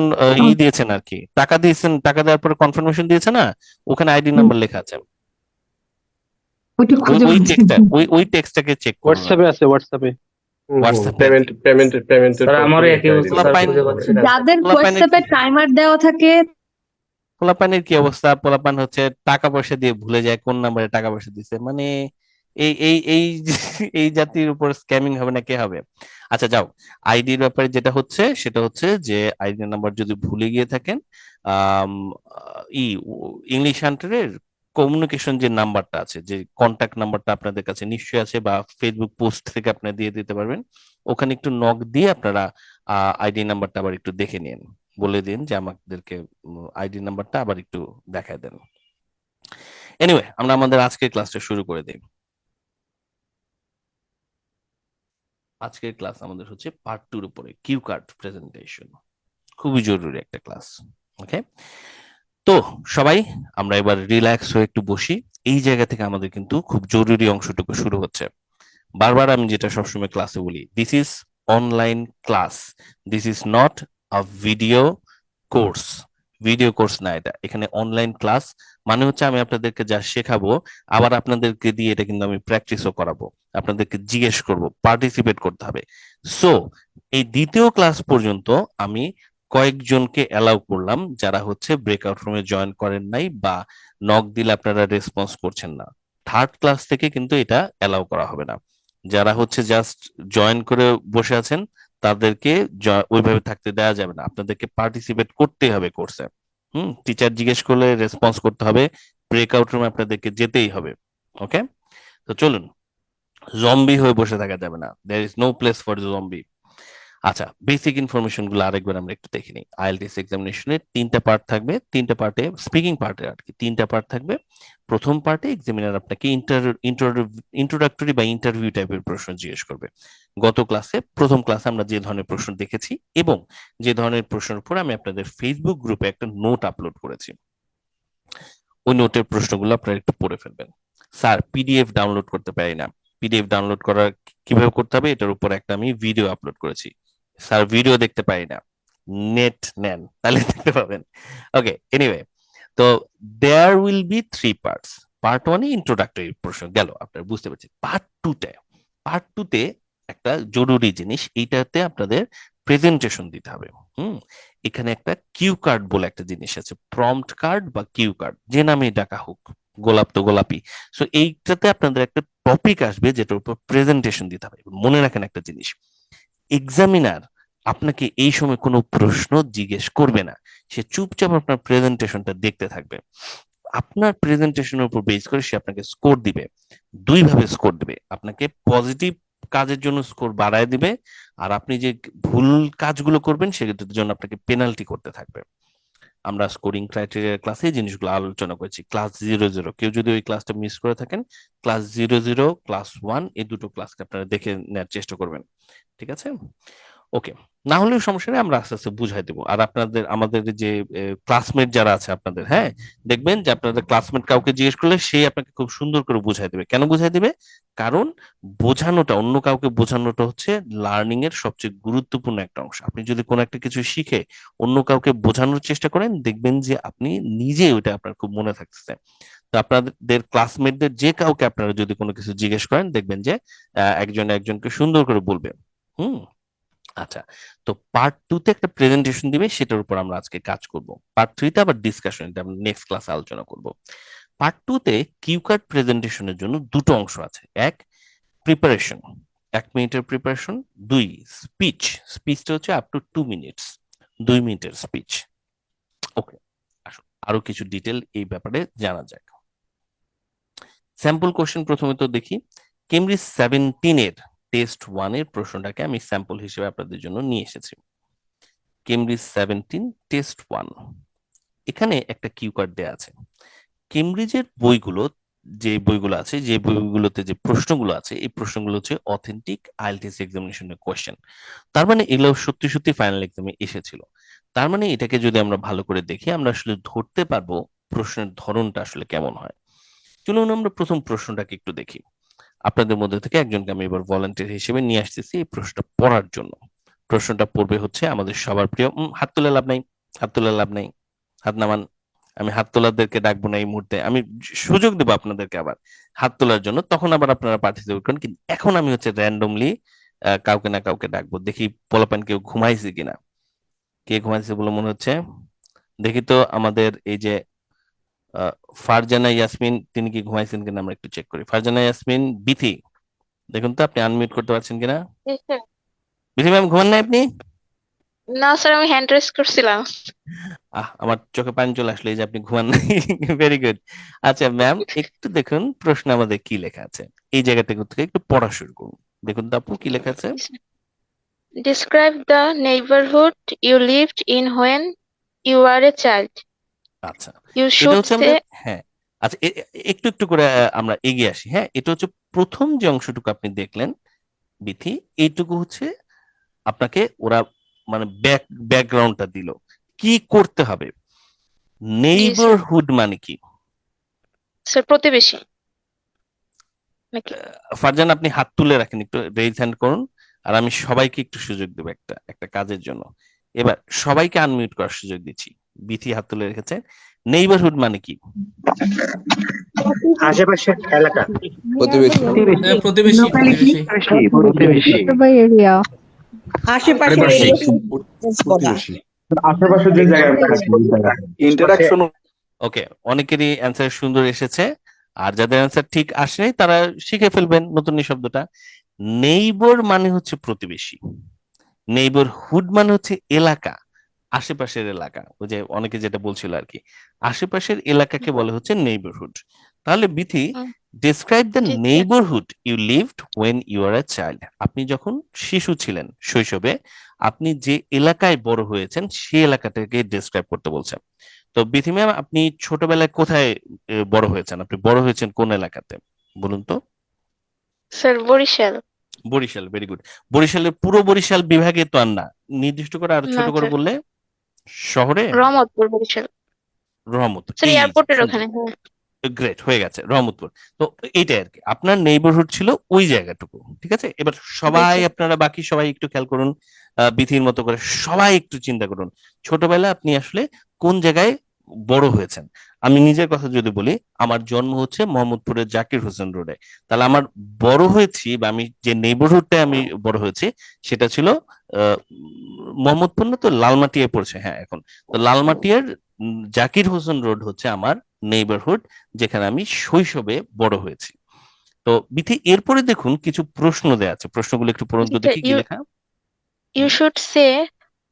দিয়েছেন আর কি, টাকা দিয়েছেন, টাকা দেওয়ার পরে কনফার্মেশন দিয়েছে না, ওখানে আইডি নাম্বার লেখা আছে। ওইটা খুঁজে ওই পাচ্ছি টেক্সটটা না। ওই টেক্সটটাকে চেক করুন। হোয়াটসঅ্যাপে আছে, হোয়াটসঅ্যাপে। হোয়াটসঅ্যাপে পেমেন্ট স্যার আমারও একই অবস্থা স্যার, পোলাপাইন খুঁজে পাচ্ছি না স্যার। যাদের পোলাপাইনের হোয়াটসঅ্যাপে টাইমার দেওয়া থাকে, পোলাপাইনের কি অবস্থা? পোলাপান হচ্ছে টাকা পয়সা দিয়ে ভুলে যায় কোন নাম্বারে টাকা পয়সা দিছে, মানে এই এই জাতির উপর স্ক্যামিং হবে না কে হবে? আচ্ছা যাও, আইডির ব্যাপারে যেটা হচ্ছে সেটা হচ্ছে যে আইডি নাম্বার যদি ভুলে গিয়ে থাকেন, আম, ই ইংলিশ হান্টারের কমিউনিকেশন যে নাম্বারটা আছে, যে কন্ট্যাক্ট নাম্বারটা আপনাদের কাছে নিশ্চয়ই আছে, বা ফেসবুক পোস্ট থেকে আপনারা দিয়ে দিতে পারবেন। ওখানে একটু নক দিয়ে আপনারা আইডি নাম্বারটা আবার একটু দেখে নিন, বলে দিন যে আমাদেরকে আইডি নাম্বারটা আবার একটু দেখায় দেন। এনিওয়ে, আমরা আমাদের আজকের ক্লাসটা শুরু করে দিই। আজকের ক্লাস আমাদের হচ্ছে পার্ট 2 এর উপরে, কিউ কার্ড প্রেজেন্টেশন। খুবই জরুরি একটা ক্লাস। ওকে, তো সবাই আমরা এবার রিল্যাক্স হয়ে একটু বসি। এই জায়গা থেকে আমাদের কিন্তু খুব জরুরি অংশটুকু শুরু হচ্ছে। বারবার আমি যেটা সবসময় ক্লাসে বলি, this is online class, this is not a video course. Video course না এটা, এখানে অনলাইন ক্লাস। মানে হচ্ছে আমি আপনাদেরকে যা শেখাবো আবার আপনাদেরকে দিয়ে এটা কিন্তু আমি প্র্যাকটিসও করাবো, আপনাদেরকে জিজ্ঞেস করব, পার্টিসিপেট করতে হবে। সো এই দ্বিতীয় ক্লাস পর্যন্ত আমি কয়েকজনকে অ্যালাউ করলাম যারা হচ্ছে ব্রেকআউট রুমে জয়েন করেন নাই, বা নক দিলে আপনারা রেসপন্স করছেন না। থার্ড ক্লাস থেকে কিন্তু এটা অ্যালাউ করা হবে না। যারা হচ্ছে জাস্ট জয়েন করে বসে আছেন তাদেরকে ওইভাবে থাকতে দেওয়া যাবে না, আপনাদেরকে পার্টিসিপেট করতেই হবে কোর্সে। টিচার জিজ্ঞেস করলে রেসপন্স করতে হবে, ব্রেকআউট রুমে আপনাদেরকে যেতেই হবে। ওকে, তো চলুন, জম্বি হয়ে বসে থাকা যাবে না, there is no place for zombie. আচ্ছা, বেসিক ইনফরমেশন গুলো আরেকবার আমরা একটু দেখে নিই। আইএলটিএস এক্সামিনেশনের 3টা পার্ট থাকবে, 3টা পার্টে স্পিকিং পার্টের আর কি 3টা পার্ট থাকবে। প্রথম পার্টে এক্সামিনার আপনাকে ইন্ট্রোডাক্টরি বা ইন্টারভিউ টাইপের প্রশ্ন জিজ্ঞেস করবে। গত ক্লাসে প্রথম ক্লাসে আমরা যে ধরনের প্রশ্ন দেখেছি এবং যে ধরনের প্রশ্নের উপর আমি আপনাদের ফেসবুক গ্রুপে একটা নোট আপলোড করেছি, ওই নোটের প্রশ্নগুলো আপনারা একটু পড়ে ফেলবেন। স্যার পিডিএফ ডাউনলোড করতে পারি না, পিডিএফ ডাউনলোড করা কিভাবে করতে হবে এটার উপর একটা আমি ভিডিও আপলোড করেছি। স্যার ভিডিও দেখতে পারি না, নেট নেন তাহলে দেখতে পাবেন। ওকে, এনিওয়ে, তো there will be 3 parts. Part 1 এ ইন্ট্রোডাক্টরি প্রশ্ন গেল, আপনারা বুঝতে পারছেন। পার্ট 2 তে একটা জরুরি জিনিস, এইটাতে আপনাদের প্রেজেন্টেশন দিতে হবে। এখানে একটা কিউ কার্ড বলে একটা জিনিস আছে, প্রম্পট কার্ড বা কিউ কার্ড, যে নামে ডাকা হোক, গোলাপ তো গোলাপি। সো এইটাতে আপনাদের একটা টপিক আসবে যেটার উপর প্রেজেন্টেশন দিতে হবে। মনে রাখেন একটা জিনিস, এক্সামিনার আপনাকে এই সময় কোনো প্রশ্ন জিজ্ঞেস করবে না, সে চুপচাপ আপনার প্রেজেন্টেশনটা দেখতে থাকবে। আপনার প্রেজেন্টেশনের উপর বেস করে সে আপনাকে স্কোর দিবে। 2 ভাবে স্কোর দিবে, আপনাকে পজিটিভ কাজের জন্য স্কোর বাড়ায় দিবে, আর আপনি যে ভুল কাজগুলো করবেন সেগুলোর জন্য আপনাকে পেনাল্টি করতে থাকবে। আমরা স্কোরিং ক্রাইটেরিয়া ক্লাসে এই জিনিসগুলো আলোচনা করেছি। ক্লাস 00, কেউ যদি ওই ক্লাসটা মিস করে থাকেন, ক্লাস 00, ক্লাস 1, এই দুটো ক্লাসকে আপনারা দেখে নেওয়ার চেষ্টা করবেন, ঠিক আছে? ওকে, না হলেও সমস্যা নেই, আমরা আস্তে আস্তে বুঝাই দেবো। আর আপনাদের, আমাদের যে ক্লাসমেট যারা আছে আপনাদের, হ্যাঁ, দেখবেন যে আপনাদের ক্লাসমেট কাউকে জিজ্ঞেস করলে সে আপনাকে খুব সুন্দর করে বুঝাই দেবে। কেন বুঝাই দেবে? কারণ বোঝানোটা, অন্য কাউকে বোঝানোটা হচ্ছে লার্নিং এর সবচেয়ে গুরুত্বপূর্ণ একটা অংশ। আপনি যদি কোনো একটা কিছু শিখে অন্য কাউকে বোঝানোর চেষ্টা করেন, দেখবেন যে আপনি নিজে ওইটা আপনার খুব মনে থাকতেছে। তো আপনাদের ক্লাসমেটদের যে কাউকে আপনারা যদি কোনো কিছু জিজ্ঞেস করেন, দেখবেন যে একজন একজনকে সুন্দর করে বলবে। আচ্ছা, তো পার্ট 2 তে একটা প্রেজেন্টেশন দিবে, সেটার উপর আমরা আজকে কাজ করব। পার্ট 3 তে আবার ডিসকাশন, এটা আমরা নেক্সট ক্লাসে আলোচনা করব। পার্ট 2 তে কিউ কার্ড প্রেজেন্টেশনের জন্য 2টো অংশ আছে। 1 প্রিপারেশন, 1 মিনিটের প্রিপারেশন। 2 স্পিচ, স্পিচটা হচ্ছে আপ টু 2 মিনিটস, 2 মিনিটের স্পিচ। ওকে, আসুন আরো কিছু ডিটেল এই ব্যাপারে জানা যাক। স্যাম্পল কোশ্চেন প্রথমে তো দেখি। কেমব্রিজ 17 এর টেস্ট 1 এর প্রশ্নটাকে আমি স্যাম্পল হিসেবে আপনাদের জন্য নিয়ে এসেছি। কেমব্রিজ 17 টেস্ট 1, এখানে একটা কিউ কার্ড দেয়া আছে। কেমব্রিজের বইগুলো, যে বইগুলো আছে, যে বইগুলোতে যে প্রশ্নগুলো আছে, এই প্রশ্নগুলো হচ্ছে অথেন্টিক আইএলটিএস এক্সামিনেশনের কোশ্চেন। তার মানে এগুলো সত্যি সত্যি ফাইনাল এক্সামে এসেছিল। তার মানে এটাকে যদি আমরা ভালো করে দেখি, আমরা আসলে ধরতে পারবো প্রশ্নের ধরনটা আসলে কেমন হয়। চলুন আমরা প্রথম প্রশ্নটাকে একটু দেখি। আপনাদের মধ্যে থেকে একজনকে আমি এবার ভলান্টিয়ার হিসেবে নিয়ে আসতেছি এই প্রশ্নটা পড়ার জন্য। প্রশ্নটা পড়বে হচ্ছে আমাদের সবার প্রিয়, হাত তুলে লাভ নাই, হাত তুলে লাভ নাই, হাত নামান। আমি হাত তোলাদেরকে ডাকবো না এই মুহূর্তে, আমি সুযোগ দেবো আপনাদেরকে আবার হাত তোলার জন্য, তখন আবার আপনারা পার্টিসিপেট করেন। কিন্তু এখন আমি হচ্ছে র্যান্ডমলি কাউকে না কাউকে ডাকবো। দেখি পোলাপান কেউ ঘুমাইছে কিনা, কে ঘুমাইছে বলে মনে হচ্ছে। দেখি তো আমাদের এই যে ফারজানা ইয়াসমিন, তিনি কি ঘুমাইছেন কিনা আমরা একটু চেক করি। ফারজানা ইয়াসমিন, বিথি, দেখুন তো আপনি আনমিউট করতে পারছেন কিনা। বিথি ম্যাম ঘুমান নাই আপনি? না স্যার, আমি হ্যান্ড রেজ করছিলাম। আমার চোখে পানি চলে আসলো এই যে আপনি ঘুমান নাই। Very good. আচ্ছা ম্যাম, একটু দেখুন প্রশ্ন আমাদের কি লেখা আছে, এই জায়গা থেকে একটু পড়া শুরু করুন। দেখুন তো আপু কি লেখা আছে। Describe the neighborhood you lived in when you were a child. আচ্ছা, You এটা should হচ্ছে say আমাদের, হ্যাঁ, আচ্ছা একটু একটু করে আমরা এগিয়ে আসি। হ্যাঁ, এটা হচ্ছে প্রথম যে অংশটুকু আপনি দেখলেন বিথি, এইটুকু হচ্ছে আপনাকে ওরা মানে ব্যাকগ্রাউন্ডটা দিল কি করতে হবে। নেইবারহুড মানে কি? স্যার প্রতিবেশী নাকি? ফারজান আপনি হাত তুলে রাখেন, একটু রেইজ হ্যান্ড করুন, আর আমি সবাইকে একটু সুযোগ দেবো একটা কাজের জন্য। এবার সবাইকে আনমিউট করার সুযোগ দিচ্ছি। বিথি হাত তুলে রেখেছে। নেইবারহুড মানে কি? আশেপাশের এলাকা, প্রতিবেশী। প্রতিবেশী Locality, প্রতিবেশী area. প্রতিবেশী। আশেপাশে যে জায়গায় ইন্টারাকশন। ওকে, অনেকেরই অ্যান্সার সুন্দর এসেছে। আর যাদের অ্যান্সার ঠিক আসে নাই তারা শিখে ফেলবেন নতুন এই শব্দটা। নেইবর মানে হচ্ছে প্রতিবেশী, নেইবরহুড মানে হচ্ছে এলাকা, আশেপাশের এলাকা, ওই যে অনেকে যেটা বলছিল আর কি, আশেপাশের এলাকাকে বলে হচ্ছে নেইবরহুড। তাহলে বিথি, হুম, ডেসক্রাইব দ্য জি sir. Neighbourhood you lived when you are a child. আপনি যখন শিশু ছিলেন, শৈশবে, আপনি যে এলাকায় বড় হয়েছেন সেই এলাকাটাকে ডেসক্রাইব করতে বলছেন। তো বিথি ম্যাম, আপনি ছোটবেলায় কোথায় বড় হয়েছেন? আপনি বড় হয়েছেন কোন এলাকাতে বলুন তো? Sir Barishal. Barishal, very good. বরিশালের পুরো বরিশাল বিভাগে তো আর না, নির্দিষ্ট করে আরো না ছোট করে স্যার, বললে শহরে। রহমতপুর বরিশাল। রহমতপুর, স্যার এই যে এয়ারপোর্টের সুন্দর, ওখানে, হ্যাঁ। গ্রেট, হয়ে গেছে রহমতপুর। তো এইটাই আর কি, আপনার নেইবরহুড ছিল ওই জায়গাটুকু, ঠিক আছে। এবার জি সবাই, স্যার। আপনারা বাকি সবাই একটু খেয়াল করুন, বিথির মতো করে সবাই একটু চিন্তা করুন, ছোটবেলায় আপনি আসলে কোন জায়গায় বড় হয়েছেন। আমি নিজের কথা যদি বলি, আমার জন্ম হচ্ছে মোহাম্মদপুরের জাকির হোসেন রোডে। তাহলে আমার বড় হয়েছি, বা আমি যে নেইবরহুডটায় আমি বড় হয়েছি সেটা ছিল মোহাম্মদপুর, না তো লালমাটিয়ায় পড়ছে, হ্যাঁ এখন। তো লালমাটিয়ার জাকির হোসেন রোড হচ্ছে আমার নেইবারহুড, যেখানে আমি শৈশবে বড় হয়েছি। তো বিথি, এরপরে দেখুন কিছু প্রশ্ন দেয়া আছে, প্রশ্নগুলো একটু পড়ুন জি তো স্যার, দেখি কি লেখা। you should say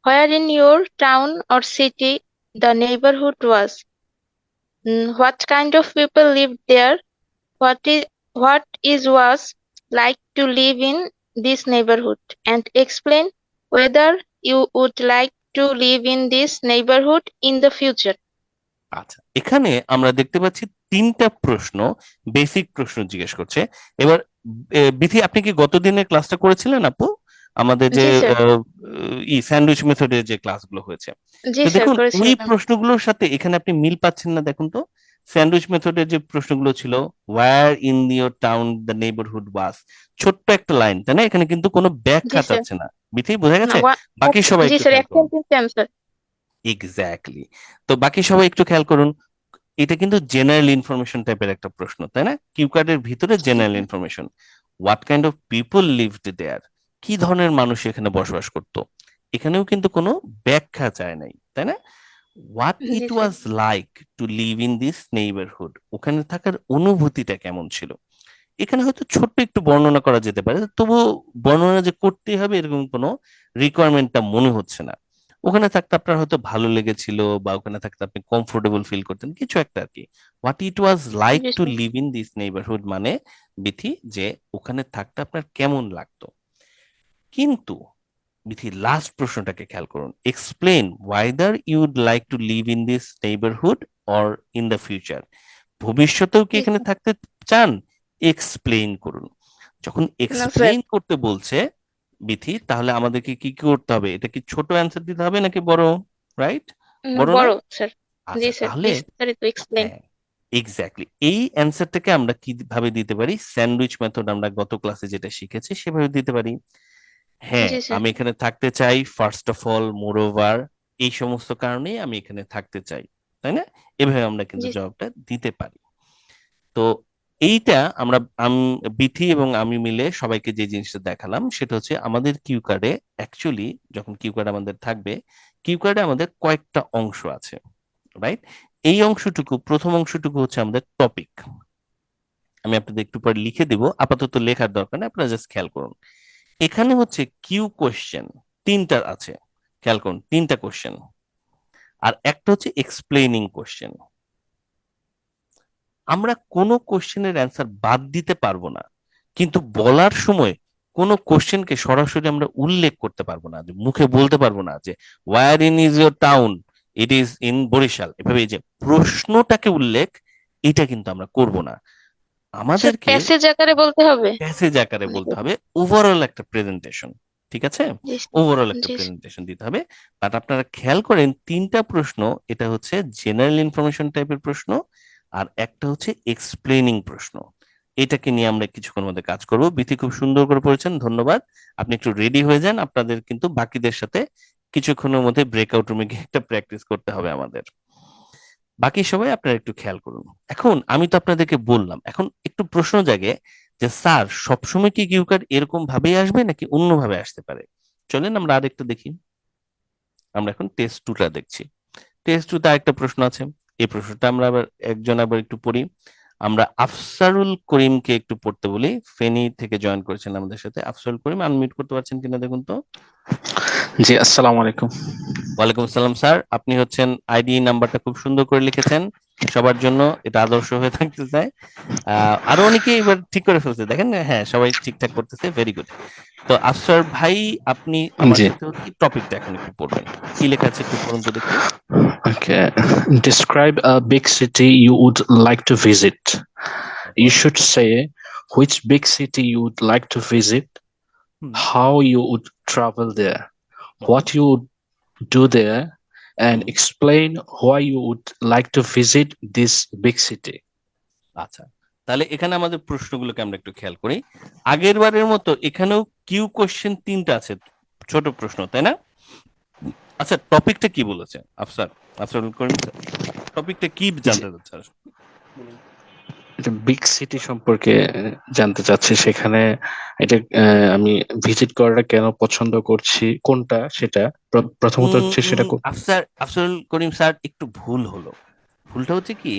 where in your town or city the neighborhood was. What kind of people lived there? What is was like to live in this neighborhood, and explain whether you would like to live in this neighborhood in the future. আচ্ছা, এখানে আমরা দেখতে পাচ্ছি তিনটা প্রশ্ন, basic প্রশ্ন জিজ্ঞেস করছে। এবার বিথি, আপনি কি গত দিনের ক্লাসটা করেছিলেন আপু? আমাদের যে জি স্যার। স্যান্ডউইচ মেথডের যে ক্লাসগুলো হয়েছে, জি তো স্যার, দেখুন ওই করেছিলাম। প্রশ্নগুলোর সাথে এখানে আপনি মিল পাচ্ছেন না, দেখুন তো। স্যান্ডউইচ মেথডের যে প্রশ্নগুলো ছিল, where in your town the neighbourhood was, ছোট্ট একটা লাইন, তাই না? এখানে কিন্তু কোনো জি ব্যাখ্যা স্যার। চাচ্ছে না। বিথি, বোঝা না, গেছে? বাকি সবাই জি একটু স্যার, খেয়াল এক করুন। Sentence answer. এক্স্যাক্টলি। তো বাকি সবাই একটু খেয়াল করুন, এটা কিন্তু জেনারেল ইনফরমেশন টাইপের একটা প্রশ্ন, তাই না? কিউ কার্ডের ভিতরে general information. What kind of people lived there, কি ধরনের মানুষ এখানে বসবাস করত, এখানেও কিন্তু কোনো ব্যাখ্যা চায় নাই, তাই না? What G it sir. Was like to leave in this neighbourhood, ওখানে থাকার অনুভূতিটা কেমন ছিল। এখানে হয়তো ছোট্ট একটু বর্ণনা করা যেতে পারে, তবু বর্ণনা যে করতেই হবে এরকম কোনো রিকোয়ারমেন্টটা মনে হচ্ছে না। ওখানে থাকতে আপনার হয়তো ভালো লেগেছিল, বা ওখানে থাকতে আপনি কমফোর্টেবল ফিল করতেন, কিছু একটা আর কি। What it was like G two sir. Live in this neighbourhood মানে, বিথি, যে ওখানে থাকতে আপনার কেমন লাগতো। কিন্তু বিথি, লাস্ট প্রশ্নটাকে খেয়াল করুন, explain Waidar ইউড like to leave in this neighbourhood or in the future, ভবিষ্যতেও কি জি এখানে স্যার। থাকতে চান, এক্সপ্লেইন করুন। যখন না স্যার, এক্সপ্লেইন করতে বলছে বিথি, তাহলে আমাদেরকে কি কি করতে হবে? এটা কি ছোট অ্যান্সার দিতে হবে নাকি বড়? রাইট, বড় না? বড় স্যার। জি আচ্ছা, স্যার, তাহলে বিস্তারিত এক্সপ্লেন। হ্যাঁ, এক্স্যাক্টলি, এই অ্যান্সারটাকে আমরা কিভাবে দিতে পারি? স্যান্ডউইচ মেথড আমরা গত ক্লাসে যেটা শিখেছি সেভাবে দিতে পারি। হ্যাঁ, জি স্যার। আমি এখানে থাকতে চাই, first of all, more over, এই সমস্ত কারণেই আমি এখানে থাকতে চাই, তাই না? এভাবে আমরা কিন্তু জি জবাবটা দিতে পারি। তো এইটা আমরা বিথি এবং আমি মিলে সবাইকে যে জিনিসটা দেখালাম সেটা হচ্ছে, আমাদের কিউ কার্ডে অ্যাকচুয়ালি, যখন কিউ কার্ড আমাদের থাকবে, কিউ কার্ডে আমাদের কয়েকটা অংশ আছে, রাইট? এই অংশটুকু, প্রথম অংশটুকু হচ্ছে আমাদের টপিক। আমি আপনাদের একটু পরে লিখে দিব, আপাতত লেখার দরকার নেই, আপনারা জাস্ট খেয়াল করুন। এখানে হচ্ছে কিউ কোশ্চেন, তিনটা আছে, খেয়াল করুন, তিনটা কোশ্চেন। আর একটা হচ্ছে এক্সপ্লেইনিং কোশ্চেন। আমরা কোনো কোশ্চেনের অ্যান্সার বাদ দিতে পারবো না, কিন্তু বলার সময় কোনো কোশ্চেনকে সরাসরি আমরা উল্লেখ করতে পারবো না, যে মুখে বলতে পারবো না যে where in is your town, it is in Barishal, এভাবে এই যে প্রশ্নটাকে উল্লেখ, এটা কিন্তু আমরা করব না। স্যার, আমাদেরকে প্যাসেজ আকারে বলতে হবে। প্যাসেজ আকারে বলতে হবে, ওভারঅল একটা প্রেজেন্টেশন, ঠিক আছে? জি ওভারঅল একটা জি প্রেজেন্টেশন দিতে হবে। বাট আপনারা খেয়াল করেন, তিনটা প্রশ্ন, এটা হচ্ছে জেনারেল ইনফরমেশন টাইপের প্রশ্ন, আর একটা হচ্ছে এক্সপ্লেনিং প্রশ্ন। এটাকে নিয়ে আমরা কিছুক্ষণ মধ্যে কাজ করব। বিথি খুব সুন্দর করে পড়েছেন, ধন্যবাদ। আপনি একটু রেডি হয়ে যান, আপনাদের কিন্তু বাকিদের সাথে কিছুক্ষণের মধ্যে ব্রেকআউট রুমে গিয়ে একটা প্র্যাকটিস করতে হবে আমাদের। বাকি সবাই আপনারা একটু খেয়াল করুন। এখন আমি তো আপনাদেরকে বললাম, এখন একটু প্রশ্ন জাগে যে স্যার, সবসময় কি কিউ কার্ড এরকম ভাবেই আসবে নাকি অন্যভাবে আসতে পারে? চলেন আমরা আরেকটা দেখি। আমরা এখন টেস্ট টুটা দেখছি। টেস্ট টুতে আরেকটা প্রশ্ন আছে, এই প্রশ্নটা আমরা আবার একজন আবার একটু পড়ি। আমরা আফসারুল করিমকে একটু পড়তে বলি। ফেনী থেকে জয়েন করেছেন আমাদের সাথে। আফসারুল করিম, আনমিউট করতে পারছেন কিনা দেখুন তো। জি, আসসালামু আলাইকুম। ওয়ালাইকুম আসসালাম স্যার, আপনি হচ্ছেন আইডি নাম্বারটা খুব সুন্দর করে লিখেছেন, সবার জন্য এটা আদর্শ হয়ে থাকতে চায়। আরো অনেকে এবার ঠিক করে ফেলছে, দেখেন হ্যাঁ সবাই ঠিকঠাক করতেছে, ভেরি গুড। তো আফসার ভাই, আপনি আমার জি, সাথে হচ্ছে টপিকটা এখন একটু পড়বেন, কি লেখা আছে একটু পড়ুন তো দেখি। okay. Describe a big city you would like to visit. You should say which big city you would like to visit, how you would travel there, what you would do there, and explain why you would like to visit this big city. আচ্ছা, তাহলে এখানে আমাদের প্রশ্নগুলোকে আমরা একটু খেয়াল করি। আগের বারের মতো এখানেও কিউ কোশ্চেন 3টা আছে, ছোট প্রশ্ন, তাই না? আচ্ছা, টপিকটা কি বলেছে আফসার? আফসারুল করিম স্যার, টপিকটা কি জানতে চাচ্ছে? এটা বিগ সিটি সম্পর্কে জানতে চাচ্ছি, সেখানে এটা আমি ভিজিট করাটা কেন পছন্দ করছি, কোনটা সেটা প্রথমত হচ্ছে সেটা আফসারুল করিম স্যার, একটু ভুল হলো। ভুলটা হচ্ছে কি,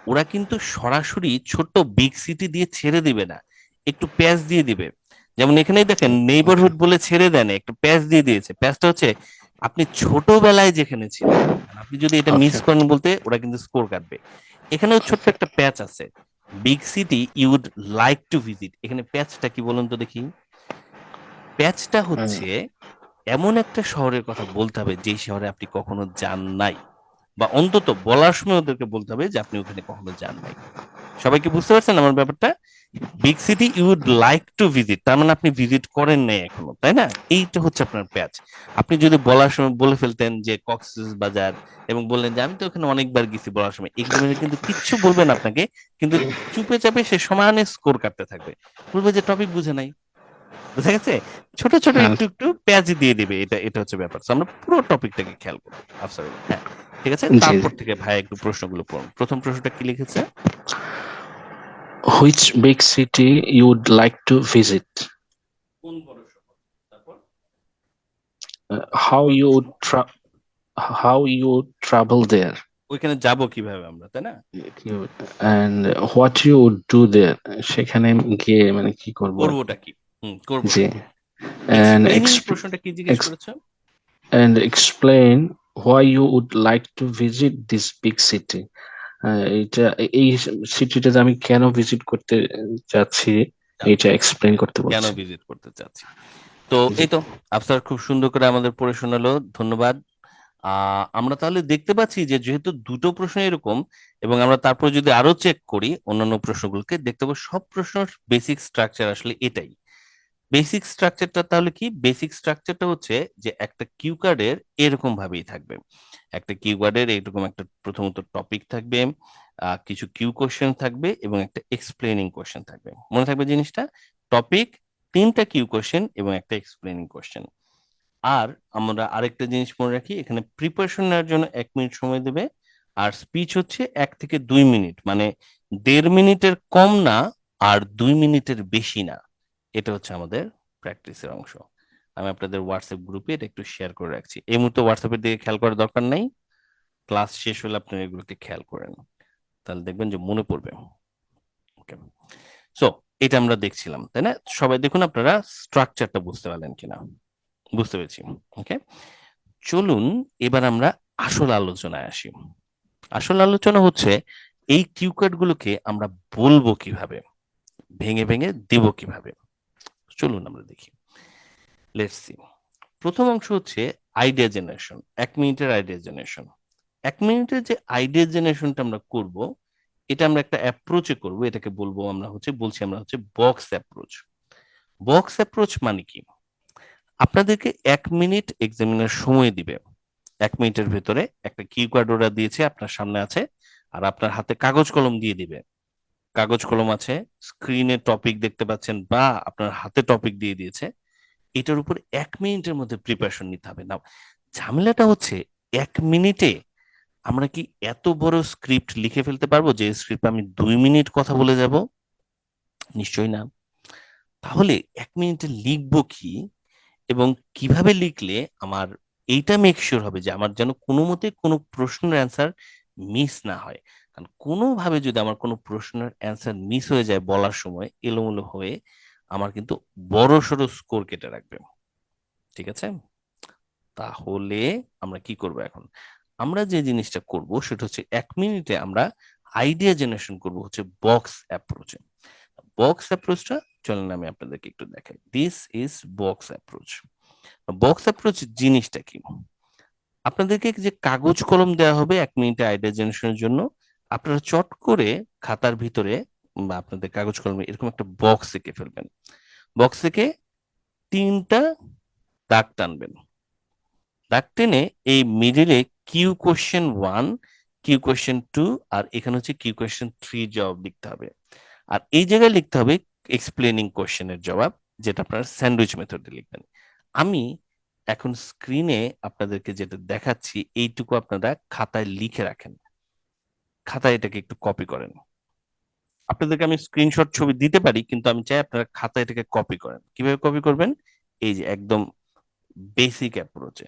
ওরা কিন্তু সরাসরি ছোট্ট বিগ সিটি দিয়ে ছেড়ে দিবে না, একটু প্যাচ দিয়ে দিবে। যেমন এখানেই দেখেন নেইবারহুড বলে ছেড়ে দেন, একটু প্যাচ দিয়ে দিয়েছে। প্যাচটা হচ্ছে আপনি ছোটবেলায় যেখানে ছিলেন, আপনি যদি এটা মিস করেন বলতে ওরা কিন্তু স্কোর কাটবে। এখানেও ছোট্ট একটা প্যাচ আছে, big city ইউড like to visit. এখানে প্যাচটা কি বলুন তো দেখি। প্যাচটা হচ্ছে এমন একটা শহরের কথা বলতে হবে যে শহরে আপনি কখনো যান নাই, বা অন্তত বলার সময় ওদেরকে বলতে হবে যে আপনি ওখানে কখনো যান নাই। সবাইকে বুঝতে পারছেন আমার ব্যাপারটা? Big city you would like to visit, তার মানে আপনি ভিজিট করেন নাই এখনো, তাই না? এইটা হচ্ছে আপনার প্যাচ। আপনি যদি বলার সময় বলে ফেলতেন যে কক্সবাজার এবং বললেন যে আমি তো ওখানে অনেকবার গেছি, বলার সময় এক্সামিনে কিন্তু কিচ্ছু বলবেন আপনাকে, কিন্তু চুপে চাপে সে সমানে স্কোর কাটতে থাকবে, বলবে যে টপিক বুঝে নাই। বুঝা গেছে? ছোট ছোট একটু একটু প্যাচ দিয়ে দিবে, এটা হচ্ছে ব্যাপার। আমরা পুরো টপিকটাকে খেয়াল করব। আফসারুল, হ্যাঁ ঠিক আছে। তারপর থেকে ভাই একটু প্রশ্নগুলো পড়ুন। প্রথম প্রশ্নটা কি লিখেছে? Which big city you would like to visit? কোন বড় শহর? তারপর How you would travel there, ওইখানে যাব কিভাবে আমরা, তাই না? and what you would do there, সেখানে গিয়ে মানে কি করব, করবোটা কি? করব। জি, প্রশ্নটা কি জিজ্ঞেস করেছে? and explain why you would like to visit this big city. এই সিটিটাতে আমি কেন ভিজিট করতে যাচ্ছি এটা এক্সপ্লেইন করতে কেন বলছি। ভিজিট করতে চাচ্ছি। তো এই তো আফসার খুব সুন্দর করে আমাদের পড়ে শোনালো, ধন্যবাদ। আমরা তাহলে দেখতে পাচ্ছি যে যেহেতু দুটো প্রশ্ন এরকম, এবং আমরা তারপর যদি আরো চেক করি অন্যান্য প্রশ্নগুলোকে, দেখতে পাবো সব প্রশ্নের বেসিক স্ট্রাকচার আসলে এটাই। বেসিক স্ট্রাকচারটা তাহলে কি? বেসিক স্ট্রাকচারটা হচ্ছে যে একটা কিউ কার্ডের এরকম ভাবেই থাকবে। একটা কিউ কার্ডের এরকম একটা প্রথমত টপিক থাকবে, কিছু কিউ কোশ্চেন থাকবে এবং একটা এক্সপ্লেনিং কোশ্চেন থাকবে। মনে থাকবে জিনিসটা, টপিক, 3টা কিউ কোশ্চেন এবং একটা এক্সপ্লেনিং কোশ্চেন। আর আমরা আরেকটা জিনিস মনে রাখি, এখানে প্রিপারেশন নেওয়ার জন্য 1 মিনিট সময় দেবে, আর স্পিচ হচ্ছে 1 থেকে 2 মিনিট, মানে 1.5 মিনিটের কম না আর 2 মিনিটের বেশি না। এটা হচ্ছে আমাদের প্র্যাকটিসের অংশ। আমি আপনাদের হোয়াটসঅ্যাপ গ্রুপে এটা একটু শেয়ার করে রাখছি। এই মুহূর্তে হোয়াটসঅ্যাপের দিকে খেয়াল করার দরকার নাই, ক্লাস শেষ হলে আপনারা এগুলোকে খেয়াল করেন, তাহলে দেখবেন যে মনে পড়বে। ওকে, সো এটা আমরা দেখছিলাম, তাই না? সবাই দেখুন আপনারা স্ট্রাকচারটা বুঝতে পারলেন কিনা। বুঝতে পেরেছি, ওকে। চলুন এবার আমরা আসল আলোচনায় আসি। আসল আলোচনা হচ্ছে এই কিউ কার্ড গুলোকে আমরা বলবো কিভাবে, ভেঙে ভেঙে দেব কিভাবে। চলুন আমরা দেখি, লেটস সি। প্রথম অংশ হচ্ছে আইডিয়া জেনারেশন, 1 মিনিটের আইডিয়া জেনারেশন। 1 মিনিটের যে আইডিয়া জেনারেশনটা আমরা করব, এটা আমরা একটা অ্যাপ্রোচে করব, এটাকে বলবো আমরা হচ্ছে বক্স অ্যাপ্রোচ। বক্স অ্যাপ্রোচ মানে কি? আপনাদেরকে 1 মিনিট এক্সামিনার সময় দিবে। 1 মিনিটের ভেতরে একটা কিওয়ার্ড ওরা দিয়েছে, আপনার সামনে আছে, আর আপনার হাতে কাগজ কলম দিয়ে দিবে। কাগজ কলম আছে, স্ক্রিনে টপিক দেখতে পাচ্ছেন, বা আপনার হাতে টপিক দিয়ে দিয়েছে। এটার উপর 1 মিনিটের মধ্যে প্রিপারেশন নিতে হবে। না, ঝামেলাটা হচ্ছে 1 মিনিটে আমরা কি এত বড় স্ক্রিপ্ট লিখে ফেলতে পারবো যে স্ক্রিপ্ট আমি 2 মিনিট কথা বলে যাব? নিশ্চয়ই না। তাহলে 1 মিনিটে লিখবো কি এবং কিভাবে লিখলে আমার এইটা মেক শিওর হবে যে আমার যেন কোনো মতে কোনো প্রশ্নের অ্যান্সার মিস না হয়। কারণ কোনোভাবে যদি আমার কোনো প্রশ্নের অ্যান্সার মিস হয়ে যায় বলার সময় এলোমেলো হয়ে আমার কিন্তু বড় সড়ো স্কোর কেটে রাখবে। ঠিক আছে, তাহলে আমরা কি করব এখন? আমরা যে জিনিসটা করব সেটা হচ্ছে 1 মিনিটে আমরা আইডিয়া জেনারেশন করব হচ্ছে বক্স অ্যাপ্রোচে। বক্স অ্যাপ্রোচটা চলেন আমি আপনাদেরকে একটু দেখাই। This is box approach. Box approach জিনিসটা কি? আপনাদেরকে যে কাগজ কলম দেওয়া হবে 1 মিনিটে আইডিয়া জেনারেশনের জন্য, আপনারা চট করে খাতার ভিতরে বা আপনাদের কাগজ কলমে এরকম একটা বক্স এঁকে ফেলবেন। বক্স থেকে 3টা দাগ টানবেন। দাগ টেনে এই মিডিলে কিউ কোয়েশ্চেন 1, কিউ কোয়েশ্চেন 2 আর এখানে হচ্ছে কিউ কোয়েশ্চেন 3 জবাব লিখতে হবে। আর এই জায়গায় লিখতে হবে এক্সপ্লেনিং কোয়েশ্চেনের জবাব, যেটা আপনারা স্যান্ডউইচ মেথডে লিখবেন। আমি এখন স্ক্রিনে আপনাদেরকে যেটা দেখাচ্ছি এইটুকু আপনারা খাতায় লিখে রাখেন, খাতায় এটাকে একটু কপি করেন। আপনাদেরকে আমি স্ক্রিনশট ছবি দিতে পারি, কিন্তু আমি চাই আপনারা খাতায় এটাকে কপি করেন। কিভাবে কপি করবেন? এই যে একদম বেসিক অ্যাপ্রোচে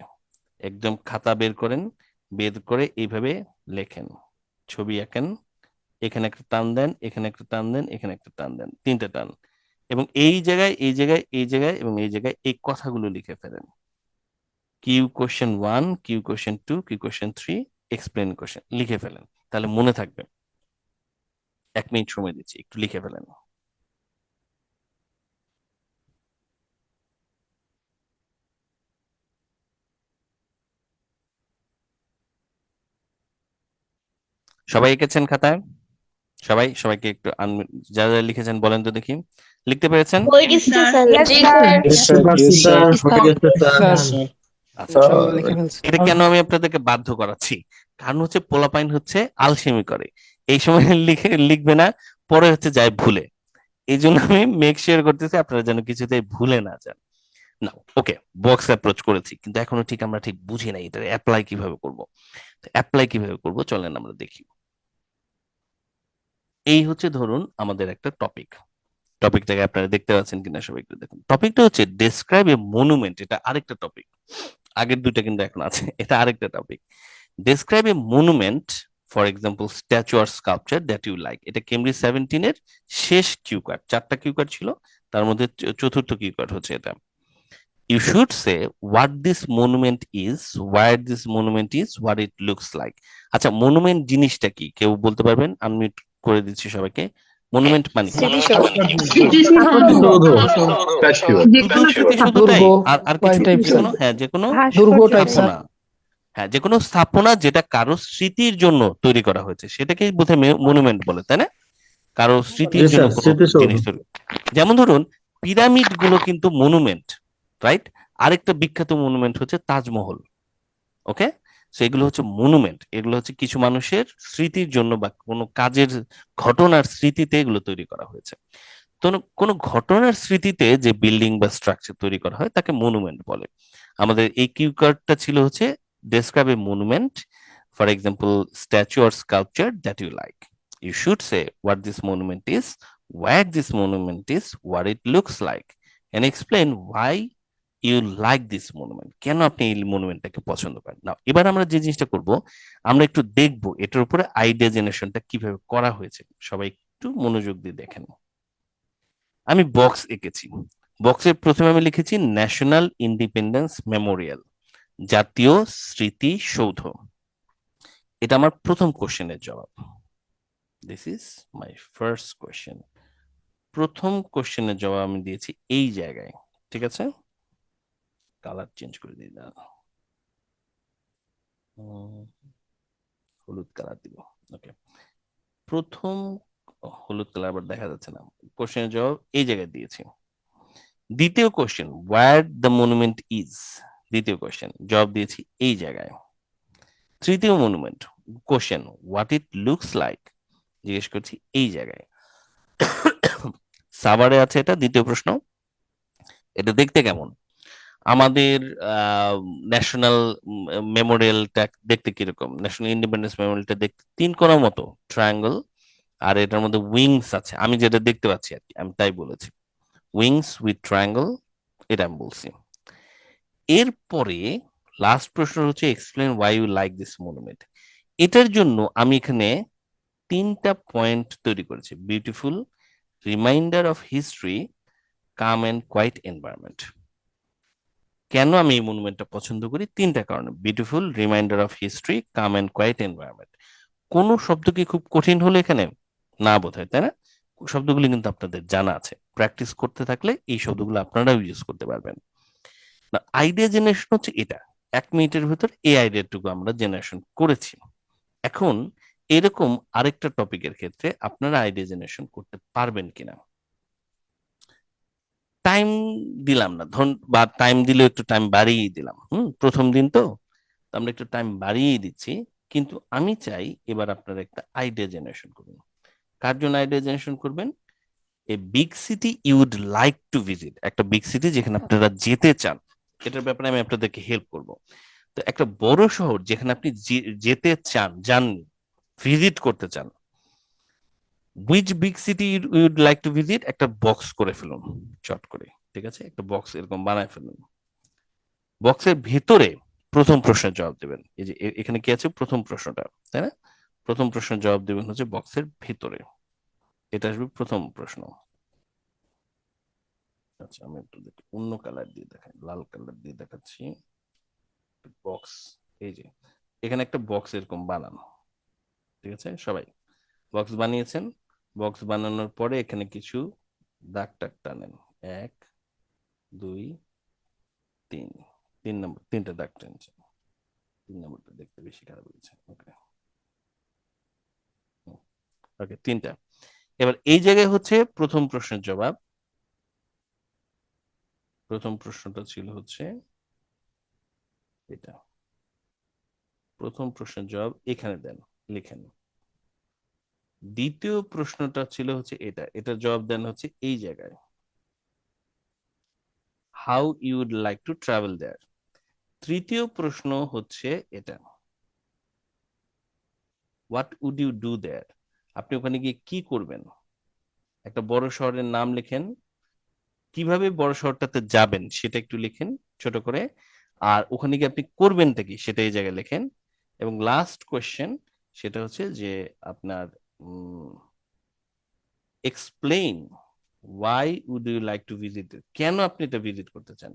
একদম খাতা বের করেন, বের করে এইভাবে লেখেন, ছবি আঁকেন, এখানে একটা টান দেন, এখানে একটা টান দেন, এখানে একটা টান দেন, 3টে টান, এবং এই জায়গায় এই জায়গায় এই জায়গায় এবং এই জায়গায় এই কথাগুলো লিখে ফেলেন। Cue question 1, cue question 2, cue question 3, explain question লিখে ফেলেন, তাহলে মনে থাকবে। 1 মিনিট সময় দিচ্ছি, একটু লিখে ফেলেন। সবাই এঁকেছেন খাতায়? সবাইকে একটু যারা যারা লিখেছেন বলেন তো দেখি, লিখতে পেরেছেন? হয়ে গেছে স্যার। জি স্যার। আচ্ছা, এটা কেন আমি আপনাদেরকে বাধ্য করাচ্ছি? কারণ হচ্ছে পোলাপাইন হচ্ছে আলসেমি করে, এই সময় লিখবে না, পরে হচ্ছে যায় ভুলে। এই জন্য আমি মেক শিওর করতেছি আপনারা যেন কিছুতেই ভুলে না যান। না, ওকে, বক্স অ্যাপ্রোচ করেছি, কিন্তু এখনো আমরা ঠিক বুঝি নাই এটা অ্যাপ্লাই কিভাবে করব। অ্যাপ্লাই কিভাবে করব চলেন আমরা দেখি। এই হচ্ছে ধরুন আমাদের একটা টপিকটাকে আপনারা দেখতে পাচ্ছেন কিনা সবাই একটু দেখুন। টপিকটা হচ্ছে ডেসক্রাইব এ মনুমেন্ট, এটা আরেকটা টপিক, আগের দুইটা কিন্তু এখন আছে, এটা আরেকটা topic. Describe a monument, for example statue or sculpture that you like. এটা কেমব্রিজ 17 এর শেষ কিউ কার্ড, 4টা কিউ কার্ড ছিল, তার মধ্যে চতুর্থ কিউ কার্ড হচ্ছে এটা। You should say what this monument is, where this monument is, what it looks like. আচ্ছা, মনুমেন্ট জিনিসটা কি কেউ বলতে পারবেন? আনমিউট করে দিচ্ছি সবাইকে। মনুমেন্ট মানে কি? শুধু তাই? আর কিছু? হ্যাঁ, যে কোনো স্থাপনা। হ্যাঁ, যে কোনো স্থাপনা যেটা কারো স্মৃতির জন্য তৈরি করা হয়েছে সেটাকেই বোধহয় মনুমেন্ট বলে, তাই না? কারো স্মৃতির জন্য কোনো জিনিস তৈরি। যেমন ধরুন পিরামিড গুলো কিন্তু মনুমেন্ট, রাইট? আরেকটা বিখ্যাত মনুমেন্ট হচ্ছে তাজমহল। ওকে, সো এগুলো হচ্ছে মনুমেন্ট, এগুলো হচ্ছে কিছু মানুষের স্মৃতির জন্য বা কোনো কাজের ঘটনার স্মৃতিতে এগুলো তৈরি করা হয়েছে। তো কোনো ঘটনার স্মৃতিতে যে বিল্ডিং বা স্ট্রাকচার তৈরি করা হয় তাকে মনুমেন্ট বলে। আমাদের এই কিউ কার্ডটা ছিল হচ্ছে describe a monument, for example statue or sculpture that you like. You should say what this monument is, where this monument is, what it looks like, and explain why you like this monument. কেন আপনি এই মনুমেন্টটাকে পছন্দ করেন। না, এবার আমরা যে জিনিসটা করব, আমরা একটু দেখব এটার উপরে আইডিয়া জেনারেশনটা কিভাবে করা হয়েছে। সবাই একটু মনোযোগ দিয়ে দেখেন। আমি বক্স এঁকেছি, বক্সের প্রথমে আমি লিখেছি ন্যাশনাল ইন্ডিপেন্ডেন্স মেমোরিয়াল, জাতীয় স্মৃতি সৌধ। এটা আমার প্রথম কোশ্চেনের জবাব। This is my first question. প্রথম কোশ্চেনের জবাব আমি দিয়েছি এই জায়গায়, ঠিক আছে? কালার চেঞ্জ করে দিই, না হলুদ কালার দিব। ওকে, প্রথম হলুদ কালার আবার দেখা যাচ্ছে না। কোশ্চেনের জবাব এই জায়গায় দিয়েছি। দ্বিতীয় question, where the monument is, দ্বিতীয় কোশ্চেন জবাব দিয়েছি এই জায়গায়। তৃতীয় monument question, what it looks like, জিজ্ঞেস করছি এই জায়গায়। সাভারে আছে এটা দ্বিতীয় প্রশ্ন, এটা দেখতে কেমন? আমাদের ন্যাশনাল মেমোরিয়ালটা দেখতে কিরকম? ন্যাশনাল ইন্ডিপেন্ডেন্স মেমোরিয়ালটা দেখতে 3 কোণার মতো ট্রায়াঙ্গল, আর এটার মধ্যে উইংস আছে, আমি যেটা দেখতে পাচ্ছি আর কি, আমি তাই বলেছি উইংস উইথ ট্রায়াঙ্গল, এটা আমি বলছি। এরপরে লাস্ট প্রশ্ন হচ্ছে explain why you like this monument. এটার জন্য আমি এখানে তিনটা পয়েন্ট তৈরি করেছে, beautiful, reminder of history, calm and quiet environment. কেন আমি এই মনুমেন্টটা পছন্দ করি? তিনটা কারণে, beautiful, reminder of history, calm and quiet environment. কোন শব্দ কি খুব কঠিন হলো এখানে? না বোধহয়, তাই না? শব্দগুলি কিন্তু আপনাদের জানা আছে, প্র্যাকটিস করতে থাকলে এই শব্দগুলো আপনারাও ইউজ করতে পারবেন। না, আইডিয়া জেনারেশন হচ্ছে এটা, 1 মিনিটের ভিতর এই আইডিয়াটুকু আমরা জেনারেশন করেছি। এখন এরকম আরেকটা টপিকের ক্ষেত্রে আপনারা আইডিয়া জেনারেশন করতে পারবেন কিনা, টাইম দিলাম না, ধরুন, বা টাইম দিলেও একটু টাইম বাড়িয়ে দিলাম, প্রথম দিন তো আমরা একটু টাইম বাড়িয়ে দিচ্ছি, কিন্তু আমি চাই এবার আপনারা একটা আইডিয়া জেনারেশন করুন। কার জন্য আইডিয়া জেনারেশন করবেন? A big city you would like to visit, একটা বিগ সিটি যেখানে আপনারা যেতে চান, এটার ব্যাপারে আমি আপনাদেরকে হেল্প করব। তো একটা বড় শহর যেখানে আপনি যেতে চান, যাননি, ভিজিট করতে চান, which big city you would like to visit, একটা বক্স করে ফেলুন চট করে, ঠিক আছে? একটা বক্স এরকম বানায় ফেলুন। বক্সের ভেতরে প্রথম প্রশ্নের জবাব দেবেন। এই যে এখানে কি আছে, প্রথম প্রশ্নটা, তাই না? প্রথম প্রশ্নের জবাব দেবেন হচ্ছে বক্সের ভেতরে, এটা আসবে প্রথম প্রশ্ন। আচ্ছা, আমি একটু অন্য কালার দিয়ে দেখাই, লাল কালার দিয়ে দেখাচ্ছি। বক্স, এই যে এখানে একটা বক্স এরকম বানানো, ঠিক আছে? সবাই বক্স বানিয়েছেন। বক্স বানানোর পরে এখানে কিছু দাগ টাগ টানেন, 1 2 3, 3 নম্বর, 3টা দাগ টেনছেন। 3 নম্বরটা দেখতে বেশি খারাপ হয়েছে। ওকে ওকে, 3টা। এবার এই জায়গায় হচ্ছে প্রথম প্রশ্নের জবাব। প্রথম প্রশ্নটা ছিল হচ্ছে এটা, প্রথম প্রশ্নের জবাব এখানে দেন, লিখেন। দ্বিতীয় প্রশ্নটা ছিল হচ্ছে এটা, এটার জবাব দেন হচ্ছে এই জায়গায়, how you would like to travel there. তৃতীয় প্রশ্ন হচ্ছে এটা, what would you do there, আপনি ওখানে গিয়ে কি করবেন। একটা বড় শহরের নাম লেখেন, কিভাবে বড় শহরটাতে যাবেন সেটা একটু লিখেন ছোট করে, আর ওখানে গিয়ে আপনি করবেনটা কি সেটা এই জায়গায় লেখেন। এবং লাস্ট কোয়েশ্চেন সেটা হচ্ছে যে আপনার explain why would you like to visit, কেন আপনি এটা ভিজিট করতে চান।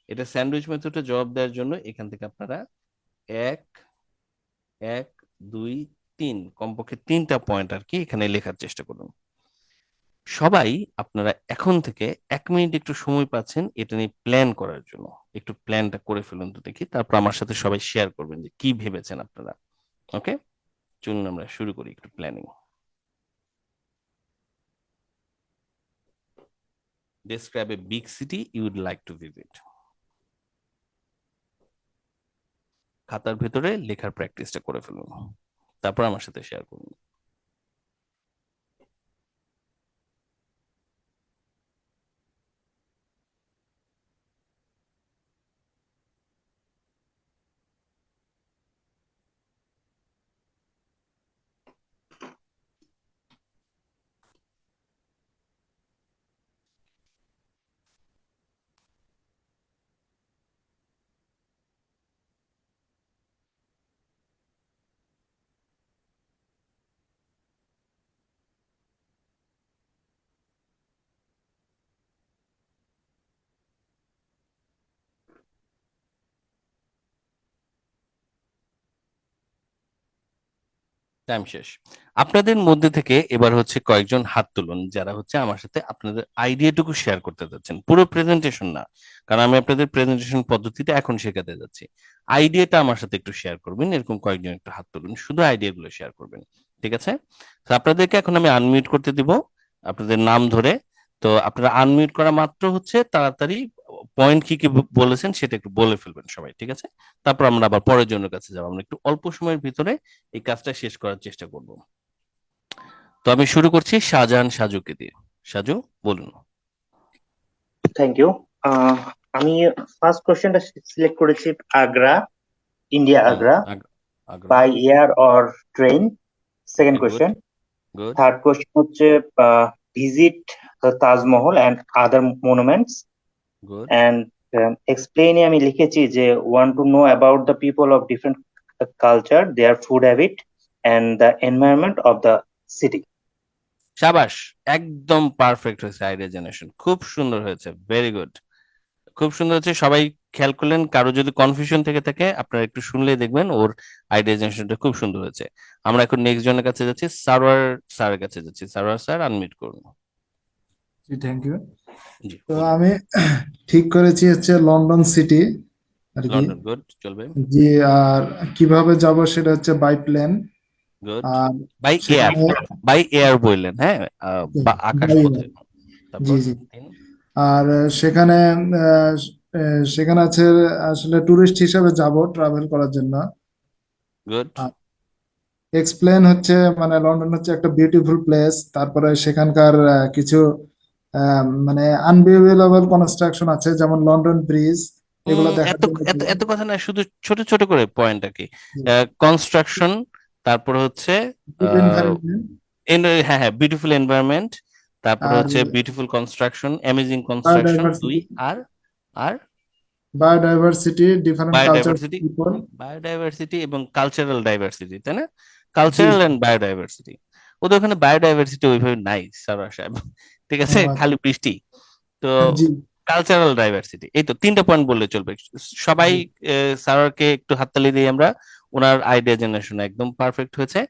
এটা স্যান্ডউইচ মেথডে জবাব দেওয়ার জন্য এখান থেকে আপনারা 1 1 2 3 কমপক্ষে 3টা পয়েন্ট আর কি এখানে লেখার চেষ্টা করুন। সবাই আপনারা এখন থেকে 1 মিনিট একটু সময় পাচ্ছেন এটা নিয়ে প্ল্যান করার জন্য, একটু প্ল্যানটা করে ফেলুন তো দেখি, তারপর আমার সাথে সবাই শেয়ার করবেন যে কি ভেবেছেন আপনারা। ওকে, চলুন আমরা শুরু করি একটু planning. Describe a big city you would like to visit. খাতার ভেতরে লেখার প্র্যাকটিসটা করে ফেলুন, তারপর আমার সাথে শেয়ার করুন। টাইম শেষ। আপনাদের মধ্যে থেকে এবার হচ্ছে কয়েকজন হাত তুলুন যারা হচ্ছে আমার সাথে আপনাদের আইডিয়াটুকু শেয়ার করতে যাচ্ছেন, পুরো প্রেজেন্টেশন না, কারণ আমি আপনাদের প্রেজেন্টেশন পদ্ধতিতে এখন শেখাতে যাচ্ছি। আইডিয়াটা আমার সাথে একটু শেয়ার করবেন, এরকম কয়েকজন একটু হাত তুলুন, শুধু আইডিয়াগুলো শেয়ার করবেন, ঠিক আছে? তো আপনাদেরকে এখন আমি আনমিউট করতে দিব আপনাদের নাম ধরে। তো আপনারা আনমিউট করা মাত্র হচ্ছে তাড়াতাড়ি পয়েন্ট কি কি বলেছেন সেটা একটু বলে ফেলবেন সবাই, ঠিক আছে? তারপর আমরা আবার পরের জনের কাছে যাবো, আমরা একটু অল্প সময়ের ভিতরে এই কাজটা শেষ করার চেষ্টা করব। তো আমি শুরু করছি শাহজাহান সাজুকে দিয়ে। সাজু, বলুন। Thank you. আমি ফার্স্ট কোশ্চেনটা সিলেক্ট করেছি Agra, India Agra, by air or train. Second question. Good. Third question হচ্ছে visit Taj Mahal and other monuments. Good. And এক্সপ্লেইনে আমি লিখেছি যে want to know about the people of different culture, their food habit and the environment of the city. শাবাশ, একদম perfect হয়েছে idea generation, খুব সুন্দর হয়েছে, ভেরি গুড, খুব সুন্দর হচ্ছে। সবাই খেয়াল করলেন, কারো যদি কনফিউশন থেকে থাকে আপনারা একটু শুনলেই দেখবেন ওর আইডিয়া জেনারেশনটা খুব সুন্দর হয়েছে। আমরা এখন নেক্সট জনের কাছে যাচ্ছি, সারওয়ার স্যারের কাছে যাচ্ছি। সারওয়ার স্যার, আনমিউট করুন। জি থ্যাংক ইউ। জি, তো আমি ঠিক করেছি হচ্ছে লন্ডন সিটি আর কি। লন্ডন, গুড, চলবে। জি, আর কিভাবে যাব সেটা হচ্ছে বাই প্লেন। গুড, আর বাই এয়ার, সেখানে বাই এয়ার বললেন, হ্যাঁ, বা আকাশ by পথে। air, তারপর জি। আর সেখানে সেখানে আছে আসলে টুরিস্ট হিসেবে যাব ট্রাভেল করার জন্য। গুড, এক্সপ্লেন হচ্ছে মানে লন্ডন হচ্ছে একটা বিউটিফুল প্লেস, তারপরে সেখানকার কিছু মানে আনবিলিভেবল কনস্ট্রাকশন আছে যেমন লন্ডন ব্রিজ, এগুলো দেখার এত জন্য এত যাব। এত কথা না, শুধু ছোট ছোট করে পয়েন্ট আর কি। জি। কনস্ট্রাকশন, তারপর হচ্ছে Environment, হ্যাঁ হ্যাঁ, বিউটিফুল এনভায়রনমেন্ট, তারপরে আর হচ্ছে বিউটিফুল কনস্ট্রাকশন, অ্যামেজিং কনস্ট্রাকশন, দুই, বায়োডাইভার্সিটি, আর আর different culture biodiversity, people. Biodiversity এবং কালচারাল ডাইভার্সিটি, তাই না? কালচারাল এন্ড বায়োডাইভার্সিটি, ওদের ওখানে বায়োডাইভার্সিটি ওইভাবে নাই সারোয়ার সাহেব, ঠিক আছে, খালি বৃষ্টি। তো জি কালচারাল ডাইভার্সিটি, এই তো তিনটা পয়েন্ট বললে চলবে। সবাই স্যারকে একটু হাততালি দিই আমরা, ওনার আইডিয়া জেনারেশন একদম পারফেক্ট হয়েছে।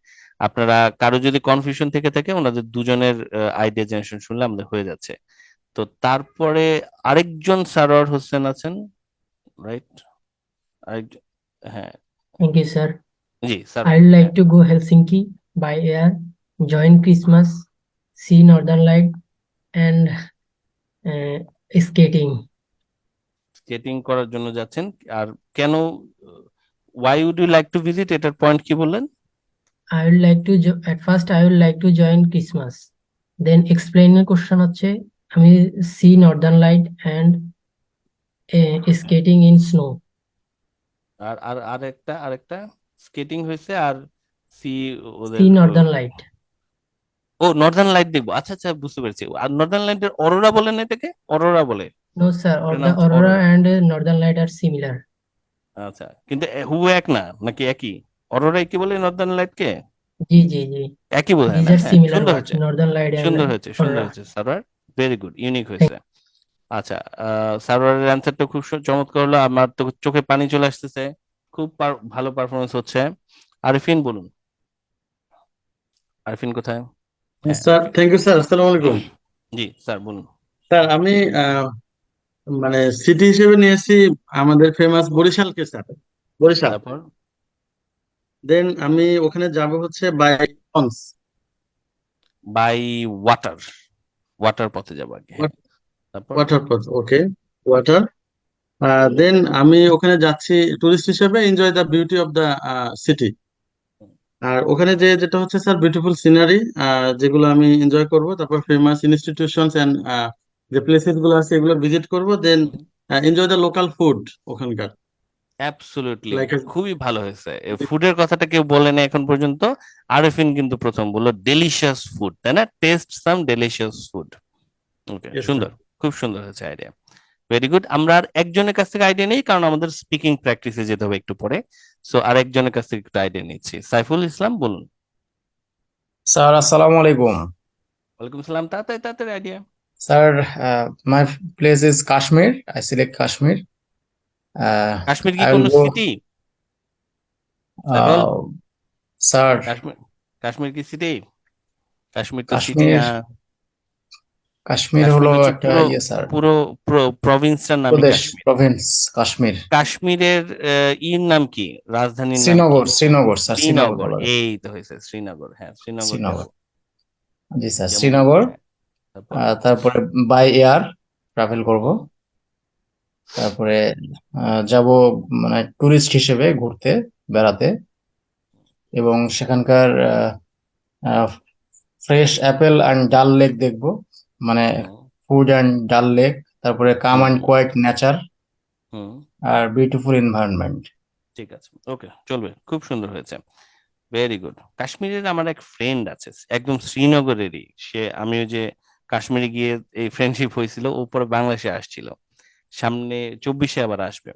আপনারা কারো যদি কনফিউশন থেকে থাকে, ওনাদের দুজনের আইডিয়া জেনারেশন শুনলে আমাদের হয়ে যাচ্ছে। তো তারপরে আরেকজন সারোয়ার হোসেন আছেন, রাইট? আরেকজন, হ্যাঁ, Thank you, sir. G sir. I'd like to go Helsinki by air, join Christmas, see Northern Light, and skating. Skating করার জন্য যাচ্ছেন, আর কেন, Y would you like to visit, এটার পয়েন্ট কি বললেন? I would like to at first I would like to join Christmas. Then explain the question হচ্ছে আমি see Northern Light and skating in snow. আর আর আরেকটা স্কেটিং হয়েছে, আর C, ওদের See Northern Light. ও Northern light দেখবো, আচ্ছা আচ্ছা, বুঝতে পেরেছি। আর নর্দার্ন লাইটের অরোরা বলেন এটাকে, অরোরা বলে? No, sir. Or the Pronounce aurora aurora. and Northern Light are similar. আচ্ছা, কিন্তু হু এক না নাকি একই? অরোরাই কি বলে নর্দার্ন লাইট কে? জি একই বোধ হয় These না? are হ্যাঁ, similar সুন্দর words. হয়েছে, Northern Light and সুন্দর হয়েছে, সুন্দর aurora. হয়েছে সারোয়ার, ভেরি গুড, ইউনিক হয়েছে। আচ্ছা, সারোয়ারের অ্যান্সারটা খুব চমৎকার হলো, আমার তো চোখে পানি চলে আসতেছে, খুব ভালো পারফরমেন্স হচ্ছে। আরিফিন বলুন, আরিফিন কোথায়? হ্যাঁ, স্যার থ্যাংক ইউ স্যার, আসসালামু আলাইকুম। জি স্যার বলুন। স্যার আমি মানে সিটি হিসেবে নিয়েছি আমাদের ফেমাস বরিশালকে স্যার, বরিশাল। তারপর দেন আমি ওখানে যাব হচ্ছে বাই লঞ্চ, বাই ওয়াটার পথে যাবো আর কি, হ্যাঁ। তারপর ওয়াটার পথ, ওকে, ওয়াটার। দেন আমি ওখানে যাচ্ছি টুরিস্ট হিসেবে, enjoy the beauty of the city. আর ওখানে যেটা হচ্ছে স্যার বিউটিফুল সিনারি, যেগুলো আমি এনজয় করব, তারপর ফেমাস ইনস্টিটিউশনস এন্ড যে প্লেসেস গুলো আছে এগুলো ভিজিট করব। Then enjoy the local food ওখানকার। অ্যাবসলিউটলি, লাইক খুবই ভালো হয়েছে। ফুডের কথাটা কেউ বলেনি এখন পর্যন্ত, আরিফিন কিন্তু প্রথম বললো ডেলিশিয়াস ফুড, তাই না? টেস্ট সাম ডেলিশিয়াস ফুড। ওকে, সুন্দর, খুব সুন্দর হয়েছে আইডিয়া, ভেরি গুড। আমরা আর একজনের কাছ থেকে আইডিয়া নেই, কারণ আমাদের স্পিকিং প্র্যাকটিসে যেতে হবে একটু পরে। সো আর একজনের কাছ থেকে একটু আইডিয়া নিচ্ছি, সাইফুল ইসলাম বলুন। স্যার আসসালামু আলাইকুম। ওয়ালাইকুম সালাম, তাড়াতাড়ি idea. Sir my place is Kashmir, I select Kashmir. Kashmir কি I কোন will go, city? Saiful, sir Kashmir কি সিটি? কাশ্মীর তো সিটি কাশ্মীর, না, কাশ্মীর কাশ্মীর হলো হচ্ছে একটা ইয়ে স্যার, পুরো প্রভিন্সটার নামই প্রদেশ, কাশ্মীর। প্রভিন্স কাশ্মীর। কাশ্মীরের ইর নাম কি, রাজধানীর নাম কি? শ্রীনগর, শ্রীনগর স্যার, শ্রীনগর শ্রীনগর, বলা যায়। এই তো হয়েছে শ্রীনগর, হ্যাঁ শ্রীনগর শ্রীনগর, যাবো। জি স্যার, যেমন, শ্রীনগর। হ্যাঁ, তারপর তারপরে বাই এয়ার ট্রাভেল করব। তারপরে যাব মানে টুরিস্ট হিসেবে ঘুরতে, বেড়াতে, এবং সেখানকার fresh apple and Dal Lake দেখব, মানে ফুড অ্যান্ড ডাল লেক, তারপরে কাম অ্যান্ড কোয়াইট নেচার, আর বিউটিফুল এনভায়রনমেন্ট। ঠিক আছে, ওকে, চলবে, খুব সুন্দর হয়েছে, ভেরি গুড। কাশ্মীরের আমার এক ফ্রেন্ড আছে, একদম শ্রীনগরেরই সে, আমি ওই যে কাশ্মীরে গিয়ে এই ফ্রেন্ডশিপ হয়েছিল, ও পরে বাংলাদেশে আসছিল, সামনে 24-এ আবার আসবে।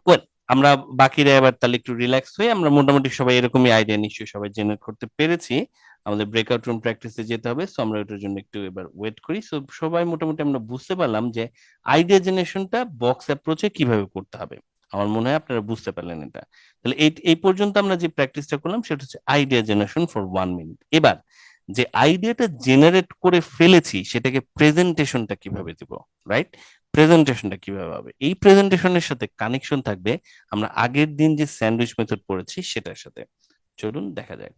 ওয়েল, আমরা বাকিরা এবার তাহলে একটু রিল্যাক্স হয়ে, আমরা মোটামুটি সবাই এরকমই আইডিয়া নিশ্চয়ই সবাই জেনারেট করতে পেরেছি। আমাদের ব্রেকআউট রুম প্র্যাকটিসে যেতে হবে, সো আমরা ওটার জন্য একটু এবার ওয়েট করি। সো সবাই মোটামুটি আমরা বুঝতে পারলাম যে আইডিয়া জেনারেশনটা বক্স অ্যাপ্রোচে কিভাবে করতে হবে। আমার মনে হয় আপনারা বুঝতে পারলেন এটা। তাহলে এই পর্যন্ত আমরা যে প্র্যাকটিসটা করলাম সেটা হচ্ছে আইডিয়া জেনারেশন ফর 1 মিনিট। এবার যে আইডিয়াটা জেনারেট করে ফেলেছি সেটাকে প্রেজেন্টেশনটা কিভাবে দিব, রাইট? প্রেজেন্টেশনটা কিভাবে হবে, এই প্রেজেন্টেশনের সাথে কানেকশন থাকবে আমরা আগের দিন যে স্যান্ডউইচ মেথড পড়েছি সেটার সাথে। চলুন দেখা যাক।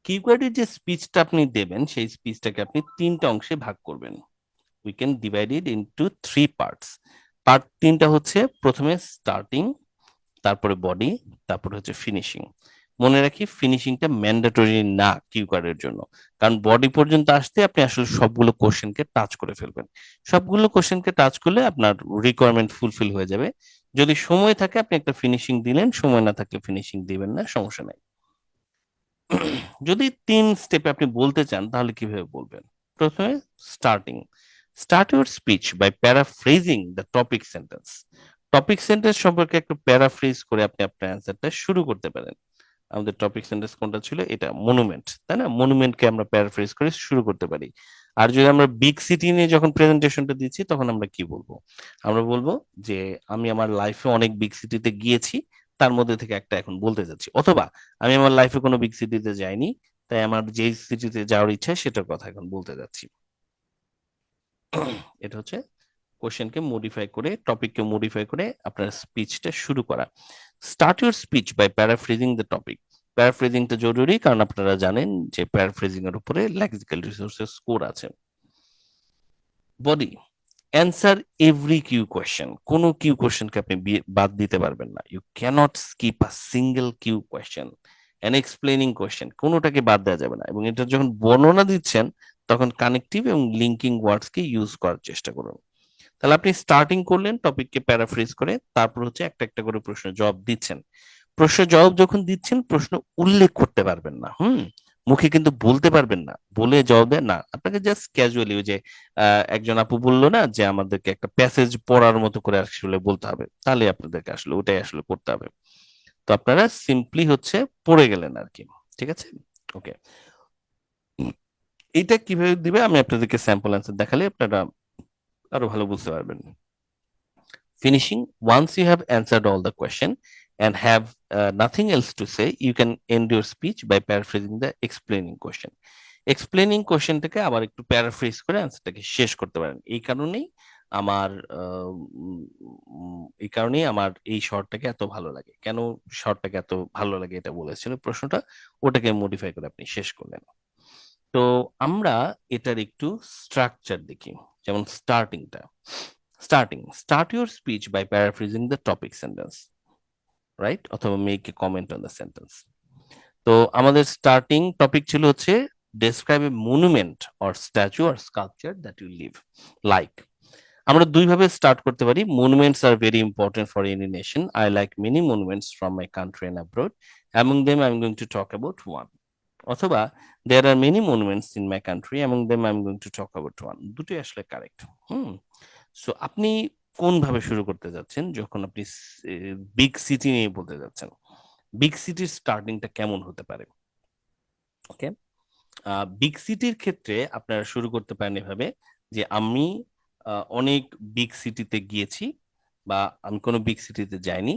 কিওয়ার্ডের যে স্পিচটা আপনি দেবেন সেই স্পিচটাকে আপনি 3টা অংশে ভাগ করবেন। We can divide it into 3 parts. Part 3টা হচ্ছে প্রথমে স্টার্টিং, তারপরে বডি, তারপরে হচ্ছে ফিনিশিং। মনে রাখি ফিনিশিংটা ম্যান্ডেটরি না কিওয়ার্ডের জন্য, কারণ বডি পর্যন্ত আসতে আপনি আসলে সবগুলো কোশ্চেনকে টাচ করে ফেলবেন। সবগুলো কোশ্চেনকে টাচ করলে আপনার রিকোয়ারমেন্ট ফুলফিল হয়ে যাবে। যদি সময় থাকে আপনি একটা ফিনিশিং দিলেন, সময় না থাকলে ফিনিশিং দিবেন না, সমস্যা নাই। যদি 3 স্টেপে আপনি বলতে চান তাহলে কিভাবে বলবেন? প্রথমে starting. Start your speech by paraphrasing the topic sentence. Topic sentence সম্পর্কে একটু প্যারাফ্রেজ করে আপনি আপনার অ্যান্সারটা শুরু করতে পারেন। আমাদের টপিক সেন্টেন্স কোনটা ছিল? এটা মনুমেন্ট, তাই না? মনুমেন্টকে আমরা প্যারাফ্রেজ করে শুরু করতে পারি। আর যদি আমরা বিগ সিটি নিয়ে যখন প্রেজেন্টেশনটা দিচ্ছি তখন আমরা কি বলবো? আমরা বলবো যে আমি আমার লাইফে অনেক বিগ সিটিতে গিয়েছি, তার মধ্যে থেকে একটা এখন বলতে যাচ্ছি। অথবা আমি আমার লাইফে কোনো বিগ সিটিতে যাইনি, তাই আমার যেই সিটিতে যাওয়ার ইচ্ছা সেটার কথা এখন বলতে যাচ্ছি। এটা হচ্ছে কোশ্চেনকে মডিফাই করে, টপিককে মডিফাই করে আপনার স্পিচটা শুরু করা। Start your speech by paraphrasing the topic. প্যারাফ্রেজিংটা জরুরি, কারণ আপনারা জানেন যে প্যারাফ্রেজিং এর উপরে লেক্সিক্যাল রিসোর্সের স্কোর আছে। Body. Answer every Q question. কোনো কিউ কোয়েশ্চেনকে আপনি বাদ দিতে পারবেন না। You can't skip a single Q question and explaining question, কোনোটাকে বাদ দেওয়া যাবে না। এবং এটা যখন বর্ণনা দিচ্ছেন তখন কানেক্টিভ এবং লিঙ্কিং ওয়ার্ডসকে ইউজ করার চেষ্টা করুন। তাহলে আপনি স্টার্টিং করলেন টপিককে প্যারাফ্রেজ করে, তারপর হচ্ছে একটা একটা করে প্রশ্ন জবাব দিচ্ছেন। প্রশ্ন জবাব যখন দিচ্ছেন প্রশ্ন উল্লেখ করতে পারবেন না, মুখে কিন্তু বলতে পারবেন না, বলে জবাব দেন না। আপনাকে জাস্ট ক্যাজুয়ালি, ওই যে একজন আপু বললো না যে আমাদেরকে একটা প্যাসেজ পড়ার মতো করে আসলে বলতে হবে, তাহলে আপনাদেরকে আসলে ওটাই আসলে করতে হবে। তো আপনারা সিম্পলি হচ্ছে পড়ে গেলেন আর কি, ঠিক আছে? ওকে, এটা কিভাবে দিবে আমি আপনাদেরকে স্যাম্পল অ্যান্সার দেখালে আপনারা আরো ভালো বুঝতে পারবেন। Finishing, once you have answered all the question and have nothing else to say, you can end your speech by paraphrasing the explaining question. Explaining question থেকে আবার একটু প্যারাফ্রেজ করে অ্যান্সারটাকে শেষ করতে পারেন। এই কারণেই আমার এই শর্টটাকে এত ভালো লাগে। কেন শর্টটাকে এত ভালো লাগে এটা বলেছিল প্রশ্নটা, ওটাকে মডিফাই করে আপনি শেষ করলেন। তো আমরা এটার একটু স্ট্রাকচার দেখি, যেমন স্টার্টিংটা। Start your speech by paraphrasing the topic sentence, right? অথবা make a comment on the sentence. তো আমাদের স্টার্টিং টপিক ছিল হচ্ছে describe a monument or statue or sculpture that you live like. আমরা দুইভাবে স্টার্ট করতে পারি। Monuments are very important for any nation. I like many monuments from my country and abroad. Among them I'm going to talk about one. অথবা there are many monuments in my country. Among them I'm going to talk about one. দুটোই আসলে correct. So আপনি কোন ভাবে শুরু করতে যাচ্ছেন যখন আপনি বিগ সিটি নিয়ে বলতে যাচ্ছেন? বিগ সিটির স্টার্টিংটা কেমন হতে পারে? ওকে, বিগ সিটির ক্ষেত্রে আপনারা শুরু করতে পারেন এভাবে যে আমি অনেক বিগ সিটিতে গিয়েছি, বা আমি কোনো বিগ সিটিতে যাইনি,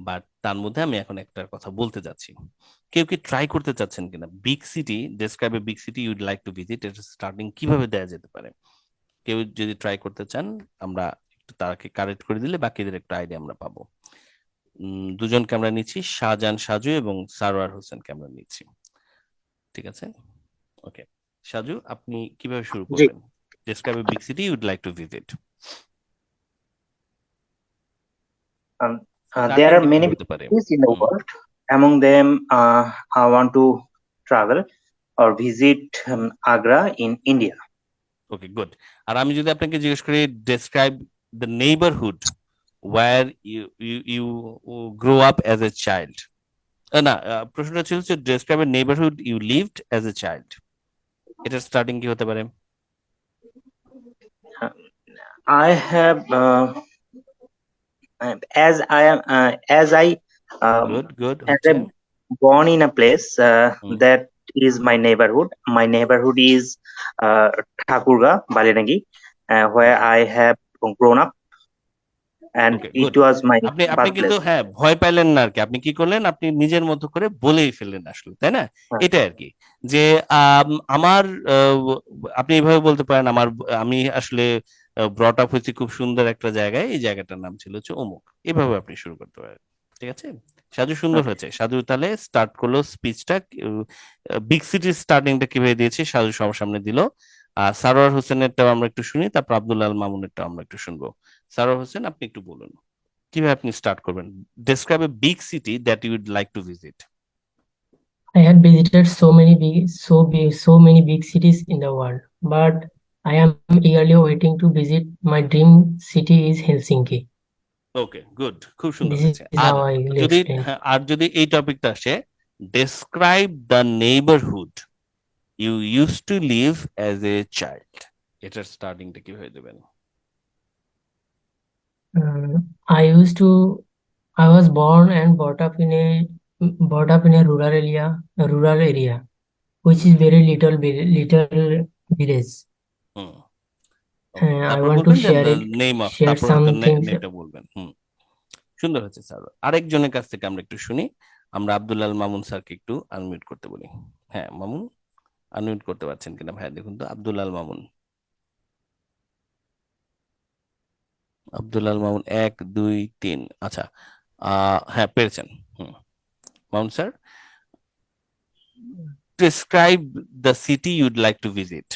বাট তার মধ্যে আমি এখন একটার কথা বলতে যাচ্ছি। কেউ কি ট্রাই করতে চাচ্ছেন কিনা? Big city, describe a big city ইউড like to visit, এটা স্টার্টিং কিভাবে দেওয়া যেতে পারে? কেউ যদি ট্রাই করতে চান, আমরা একটু তাকে কারেক্ট করে দিলে বাকিদের একটা আইডিয়া আমরা পাবো। দুজনকে আমরা নিচ্ছি, শাহজাহান সাজু এবং সারোয়ার হোসেনকে আমরা নিচ্ছি, ঠিক আছে? ওকে, সাজু আপনি কিভাবে শুরু করবেন? Describe a big city ইউড like to visit. There are many big cities in the world. Among them, I want to travel or visit Agra in India. Okay, good. আর আমি যদি আপনাকে জিজ্ঞেস করি describe the neighbourhood where you grow up as a child, না প্রশ্নটা ছিল যে describe a neighbourhood you lived as a child, এটা স্টার্টিং কি হতে পারে? I have as I good born in a place that is my neighborhood. My neighborhood is Thakurga, Balinagi, where I have grown up, and okay, it good. was my আপনি কিন্তু birthplace. হ্যাঁ ভয় পাইলেন না আর কি, আপনি কি করলেন, আপনি নিজের মতো করে বলেই ফেললেন আসলে, তাই না? হ্যাঁ। এটাই আর কি, যে আমার আপনি এইভাবে বলতে পারেন আমি আসলে ব্রট আপ হয়েছি খুব সুন্দর একটা জায়গায়, এই জায়গাটার নাম ছিল হচ্ছে অমুক, এভাবে আপনি শুরু করতে পারেন। ঠিক আছে, সাজু সুন্দর হয়েছে। সাজু তাহলে স্টার্ট করলো স্পিচটা, বিগ সিটির স্টার্টিংটা কিভাবে দিয়েছে সাজু সবার সামনে দিল। আর সারোয়ার হোসেনেরটাও আমরা একটু শুনি, তারপর আব্দুল আল মামুনেরটাও আমরা একটু শুনবো। সারোয়ার হোসেন, আপনি একটু বলুন কিভাবে আপনি স্টার্ট করবেন। Describe a big city that you would like to visit. I have visited so many big cities in the world, but I am eagerly waiting to visit. My dream city is Helsinki. Okay, good, খুব সুন্দর This হয়েছে। is R how I will যদি explain. আর যদি এই টপিকটা আসে, describe the neighbourhood you used to live as a child, এটার স্টার্টিংটা কিভাবে দেবেন? I was born and brought up in a rural area, which is very little village. I তারপর want to বলবেন যে share নেম অফ, share তারপর some things. নেমটা বলবেন। সুন্দর হয়েছে স্যার। আরেকজনের কাছ থেকে আমরা একটু শুনি, আমরা আব্দুল আল মামুন স্যারকে একটু আনমিউট করতে বলি। হ্যাঁ মামুন, আনমিউট করতে পারছেন কিনা ভাই দেখুন তো। আব্দুল আল মামুন, আব্দুল আল মামুন 1 2 3, আচ্ছা হ্যাঁ পেরেছেন। Mamun sir, describe the city ইউড like to visit,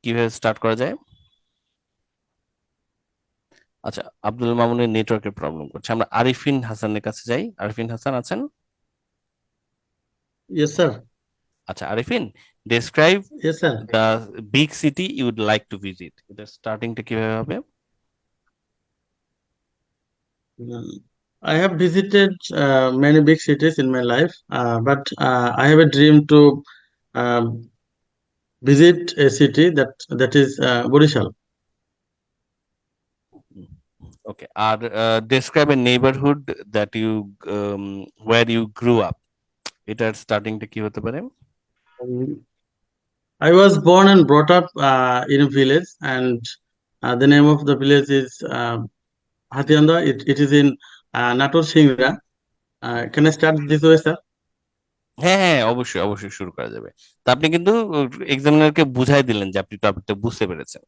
কিভাবে স্টার্ট করা যায়? আচ্ছা, আব্দুল মামুনের নেটওয়ার্কের প্রবলেম করছে, আমরা আরিফিন হাসানের কাছে যাই। আরিফিন হাসান আছেন? Yes, sir. আচ্ছা Arifin, describe Yes, sir. The big city ইউড like to visit, এটা স্টার্টিংটা কিভাবে হবে? I have visited many big cities in my life, but I have a dream to visit a city that is Borishal. Okay, আর describe a neighbourhood that you were you grew up, এটার স্টার্টিংটা কি হতে পারে? I was born and brought up in a village, and the name of the village is Hatianda. It is in Nator Shingra. Can I start this way, sir? হ্যাঁ হ্যাঁ, অবশ্যই অবশ্যই শুরু করা যাবে। তা আপনি কিন্তু এক্সামিনারকে বুঝাই দিলেন যে আপনি টপিকটা বুঝতে পেরেছেন।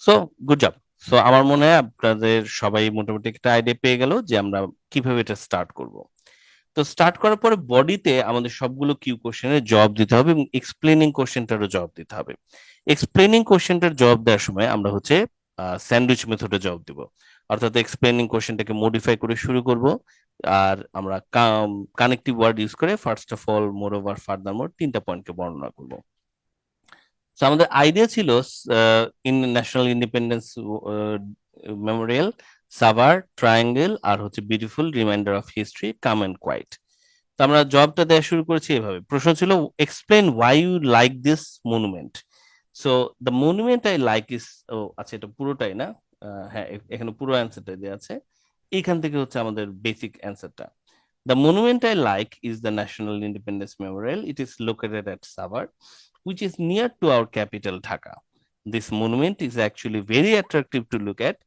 So good job. সো আমার মনে হয় আপনাদের সবাই মোটামুটি একটা আইডিয়া পেয়ে গেল যে আমরা কিভাবে এটা স্টার্ট করব। তো স্টার্ট করার পরে বডিতে আমাদের সবগুলো কিউ কোশ্চেনের জবাব দিতে হবে এবং এক্সপ্লেনিং কোশ্চেনটারও জবাব দিতে হবে। এক্সপ্লেনিং কোশ্চেনটার জবাব দেওয়ার সময় আমরা হচ্ছে স্যান্ডউইচ মেথডে জবাব দিব, অর্থাৎ এক্সপ্লেনিং কোশ্চেনটাকে মডিফাই করে শুরু করব, আর আমরা কানেক্টিভ ওয়ার্ড ইউজ করে first of all, moreover, furthermore, 3টা পয়েন্টকে বর্ণনা করব। তো আমাদের আইডিয়া ছিল in national independence memorial, Savar, triangle, আর হচ্ছে beautiful reminder of history, calm and quiet. তো আমরা জবটা দেওয়া শুরু করেছি এভাবে। প্রশ্ন ছিল explain why you like this monument. So the monument I like is, ও আচ্ছা এটা পুরোটাই না, হ্যাঁ এখানে পুরো অ্যান্সারটা দেওয়া আছে, এইখান থেকে হচ্ছে আমাদের বেসিক অ্যান্সারটা। The monument I like is the National Independence Memorial. It is located at Savar, which is near to our capital, Dhaka. This monument is actually very attractive to look at.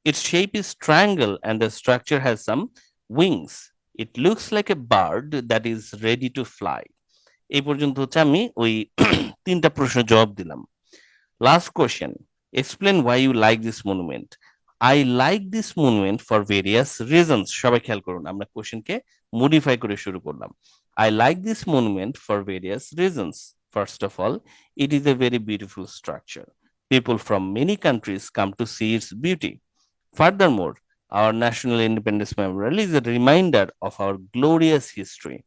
Its shape is triangle and the structure has some wings. It looks like a bird that is ready to fly. এই পর্যন্ত হচ্ছে আমি ওই 3টা প্রশ্ন জবাব দিলাম। Last question, explain why you like this monument. I like this monument for various reasons. সবাই খেয়াল করুন, আমরা কোশ্চেনকে মডিফাই করে শুরু করলাম। I like this monument for various reasons. First of all, it is a very beautiful structure. People from many countries come to see its beauty. Furthermore, our National Independence Memorial is a reminder of our glorious history.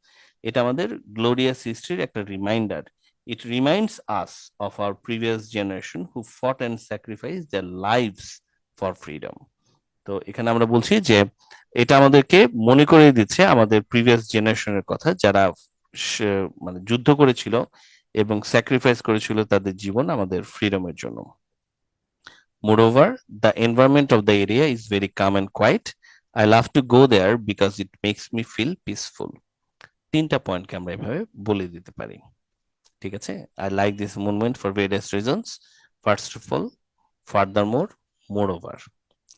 এটা আমাদের glorious history একটা reminder. It reminds us of our previous generation who fought and sacrificed their lives for freedom. তো এখানে আমরা বলছি যে এটা আমাদেরকে মনে করে দিচ্ছে আমাদের প্রিভিয়াস জেনারেশনের কথা, যারা মানে যুদ্ধ করেছিল এবং স্যাক্রিফাইস করেছিল তাদের জীবন আমাদের ফ্রিডমের জন্য। Moreover, the environment of the area is very calm and quiet. I love to go there because it makes me feel peaceful. 3টা পয়েন্টকে আমরা এভাবে বলে দিতে পারি। ঠিক আছে? I like this monument for various reasons. First of all, furthermore, moreover.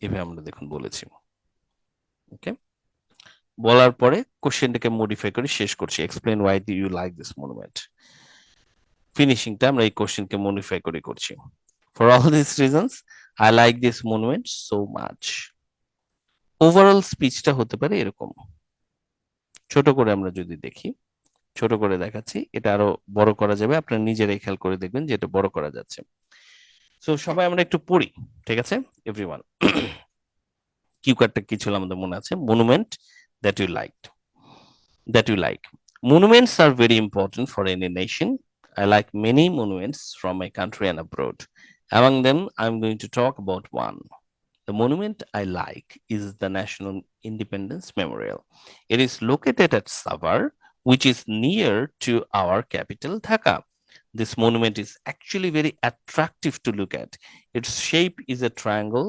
এভাবে আমরা দেখুন বলেছি। ওকে, বলার পরে কোশ্চেনটাকে মডিফাই করে শেষ করছি, explain why do you like this monument. ফিনিশিংটা আমরা এই কোশ্চেনকে মডিফাই করে করছি। For all this reasons I like this monument so much. Overall স্পিচটা হতে পারে এরকম। ছোট করে আমরা যদি দেখি, ছোট করে দেখাচ্ছি, এটা আরো বড় করা যাবে, আপনারা নিজেরাই খেয়াল করে দেখবেন যে এটা বড় করা যাচ্ছে। সো সবাই আমরা একটু পড়ি, ঠিক আছে এভরিওয়ান। কিউ কার্ডটা কি ছিল আমাদের মনে আছে? Monument that you like. Monuments are very important for any nation. I like many monuments from my country and abroad. Among them, I'm going to talk about one. The monument I like is the National Independence Memorial. It is located at Savar, which is near to our capital, Dhaka. This monument is actually very attractive to look at. Its shape is a triangle,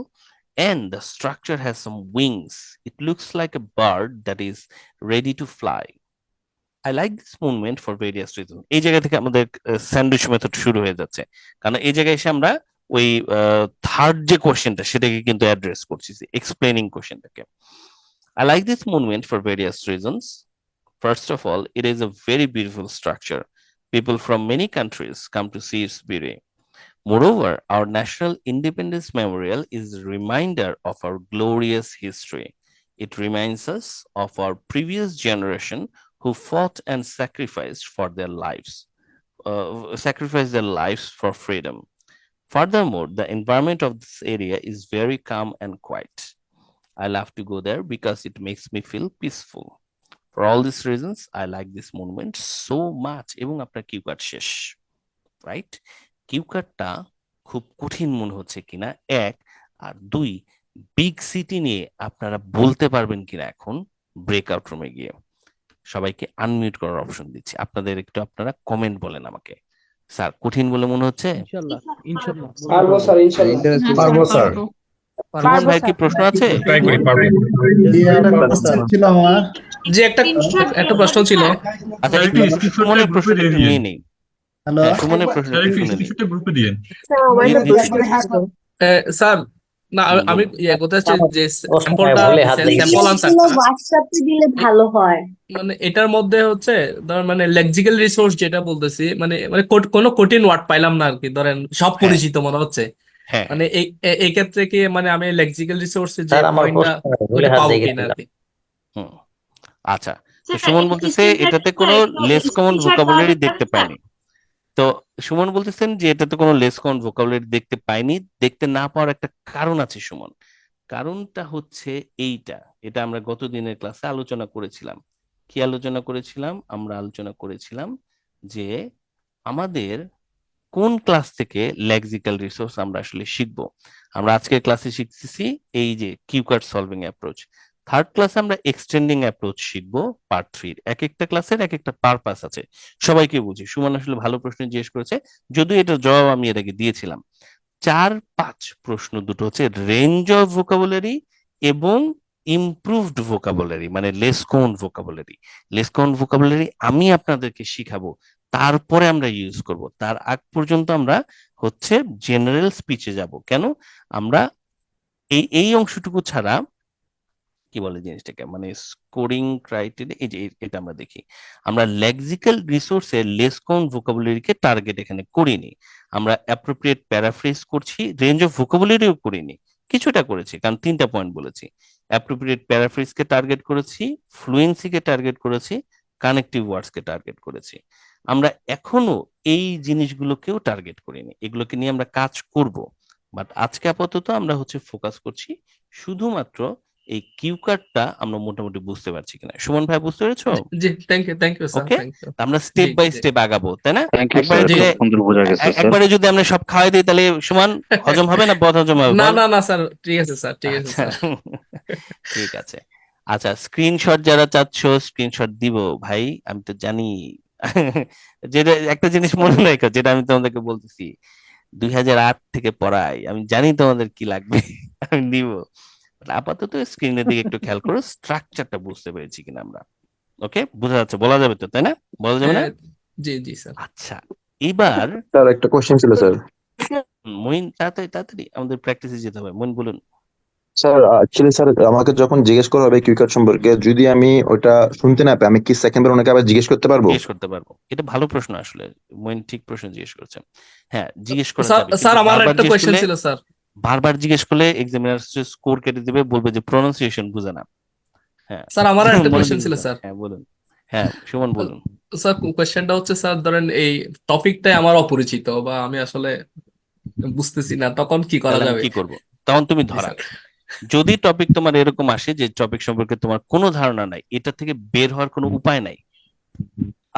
and the structure has some wings. It looks like a bird that is ready to fly. I like this monument for various reasons. এই জায়গা থেকে আমাদের sandwich method শুরু হয়ে যাচ্ছে, কারণ এই জায়গায় এসে আমরা ওই থার্ড যে কোশ্চেনটা সেটাকে কিন্তু অ্যাড্রেস করছি, explaining কোশ্চেনটাকে। I like this monument for various reasons. First of all, it is a very beautiful structure. People from many countries come to see its beauty. Moreover, our National Independence Memorial is a reminder of our glorious history. It reminds us of our previous generation who fought and sacrificed their lives for freedom. Furthermore, the environment of this area is very calm and quiet. I love to go there because it makes me feel peaceful. For all these reasons, I like this monument so much. এবং আপনার cue card শেষ, right? Q কার্ডটা খুব কঠিন মনে হচ্ছে কিনা, এক, আর দুই, বিগ সিটি নিয়ে আপনারা বলতে পারবেন কিনা এখন ব্রেকআউট রুমে গিয়ে। সবাইকে আনমিউট করার অপশন দিচ্ছি, আপনাদের একটু আপনারা কমেন্ট বলেন আমাকে। স্যার কঠিন বলে মনে হচ্ছে? ইনশাআল্লাহ ইনশাআল্লাহ পারবো স্যার, ইনশাআল্লাহ পারবো স্যার। সুমন ভাই কি প্রশ্ন আছে? ট্রাই করি, পারবো। ছিল আমার যে একটা প্রশ্ন ছিল। আচ্ছা, একটু সুমনের প্রশ্নটা একটু নিয়ে নেই। হ্যালো, সুমনের প্রশ্নটা একটু শুনে নিই। স্যার না, আমি কথা হচ্ছে যে স্যাম্পলটা, স্যাম্পল আনসারটা হোয়াটসঅ্যাপে দিলে ভালো হয়। মানে এটার মধ্যে হচ্ছে ধরেন মানে লেক্সিক্যাল রিসোর্স যেটা বলতেছি, মানে মানে কোনো কঠিন ওয়ার্ড পাইলাম না আর কি। ধরেন সব পরিচিত মনে হচ্ছে, মানে এই ক্ষেত্রে কি মানে আমি লেক্সিক্যাল রিসোর্সে যে পয়েন্টটা ওটা পাবো কিনা আর কি। আচ্ছা, সুমন বলতেছে এটাতে কোনো লেস কমন ভোকাবুলারি দেখতে পাইনি। তো সুমন বলতেছেন যে এটাতে কোনো লেস কমন ভোকাবুলারি দেখতে পাইনি। দেখতে না পাওয়ার একটা কারণ আছে সুমন। কারণটা হচ্ছে এটা আমরা গত দিনের ক্লাসে আলোচনা করেছিলাম। কি আলোচনা করেছিলাম? আমরা আলোচনা করেছিলাম যে আমাদের কোন ক্লাস থেকে লেক্সিক্যাল রিসোর্স আমরা আসলে শিখবো। আমরা আজকের ক্লাসে শিখতেছি এই যে cue card solving approach. Third ক্লাসে আমরা এক্সটেন্ডিং অ্যাপ্রোচ শিখবো পার্ট 3। এক একটা ক্লাসের এক একটা পারপাস আছে, সবাইকে বুঝি। সুমন আসলে ভালো প্রশ্ন জিজ্ঞেস করেছে, যদিও এটার জবাব আমি এর আগে দিয়েছিলাম। 4-5 প্রশ্ন দুটো হচ্ছে রেঞ্জ অফ ভোকাবুলারি এবং ইমপ্রুভড ভোকাবুলারি, মানে less common vocabulary. Less common vocabulary আমি আপনাদেরকে শিখাবো, তারপরে আমরা ইউজ করব। তার আগ পর্যন্ত আমরা হচ্ছে জেনারেল স্পিচে যাব। কেন? আমরা এই অংশটুকু ছাড়া কি বলে জিনিসটাকে, মানে স্কোরিং ক্রাইটেরিয়া, এই যে এটা আমরা দেখি, আমরা লেক্সিক্যাল রিসোর্সে লেস কমন ভোকাবুলারিকে টার্গেট এখানে করিনি। আমরা অ্যাপ্রোপ্রিয়েট প্যারাফ্রেজ করছি, রেঞ্জ অফ ভোকাবুলারিও করিনি, কিছুটা করেছি কারণ 3টা পয়েন্ট বলেছি। অ্যাপ্রোপ্রিয়েট প্যারাফ্রেজকে টার্গেট করেছি, ফ্লুয়েন্সিকে টার্গেট করেছি, কানেক্টিভ ওয়ার্ডসকে টার্গেট করেছি। আমরা এখনো এই জিনিসগুলোকেও টার্গেট করিনি, এগুলোকে নিয়ে আমরা কাজ করব। বাট আজকে আপাতত আমরা হচ্ছে ফোকাস করছি শুধুমাত্র এই কিউ কার্ডটা আমরা মোটামুটি বুঝতে পারছি কিনা। সুমন ভাই বুঝতে পেরেছো? জি, thank you sir, okay, thank you. আমরা স্টেপ বাই স্টেপ আগাবো, তাই না? একবারে যদি আমরা সব খাওয়াই দিই তাহলে সুমন হজম হবে না বদ হজম হবে? না স্যার, ঠিক আছে স্যার, ঠিক আছে স্যার। ঠিক আছে। আচ্ছা, স্ক্রিনশট যারা চাচ্ছ স্ক্রিনশট দিব ভাই, আমি তো জানি। যেটা একটা জিনিস মনে রাখো, যেটা আমি তোমাদেরকে বলতেছি, 2008 থেকে পড়াই, আমি জানি তোমাদের কি লাগবে, আমি দিব। আপাতত স্ক্রিনের দিকে একটু খেয়াল করো, স্ট্রাকচারটা বুঝতে পেরেছি কিনা আমরা। ওকে, বোঝা যাচ্ছে? বলা যাবে তো, তাই না? বলা যাবে না? জি জি স্যার। আচ্ছা, এবার স্যার একটা কোশ্চেন ছিল স্যার। মইন তাড়াতাড়ি তাড়াতাড়ি আমাদের প্র্যাকটিসে যেতে হবে। মইন বলুন। স্যার অ্যাকচুয়ালি স্যার আমাকে যখন জিজ্ঞেস করা হবে কিউ কার্ড সম্পর্কে, যদি আমি ওটা শুনতে না পাই, আমি কি সেকেন্ড বার ওনাকে আবার জিজ্ঞেস করতে পারবো? জিজ্ঞেস করতে পারবো। এটা ভালো প্রশ্ন আসলে, মইন ঠিক প্রশ্ন জিজ্ঞেস করেছে। হ্যাঁ, জিজ্ঞেস করা স্যার যাবে, স্যার কিন্তু আমার বারবার একটা জিজ্ঞেস কোয়েশ্চেন করলে ছিল স্যার। বারবার জিজ্ঞেস করলে এক্সামিনার স্কোর কেটে দিবে, বলবে যে প্রনাউন্সিয়েশন বুঝে না। হ্যাঁ স্যার আমার একটা কোয়েশ্চেন মনোযোগ ছিল দিতে হবে। স্যার। হ্যাঁ বলুন। হ্যাঁ সুমন বলুন। স্যার কোয়েশ্চেনটা হচ্ছে স্যার, ধরেন এই টপিকটাই আমার অপরিচিত বা আমি আসলে বুঝতেছি না, তখন কি করা তাহলে আমি যাবে? কি করব? তখন তুমি জি ধরা, স্যার। যদি টপিক তোমার এরকম আসে যে টপিক সম্পর্কে তোমার কোনো ধারণা নাই, এটা থেকে বের হওয়ার কোনো উপায় নাই,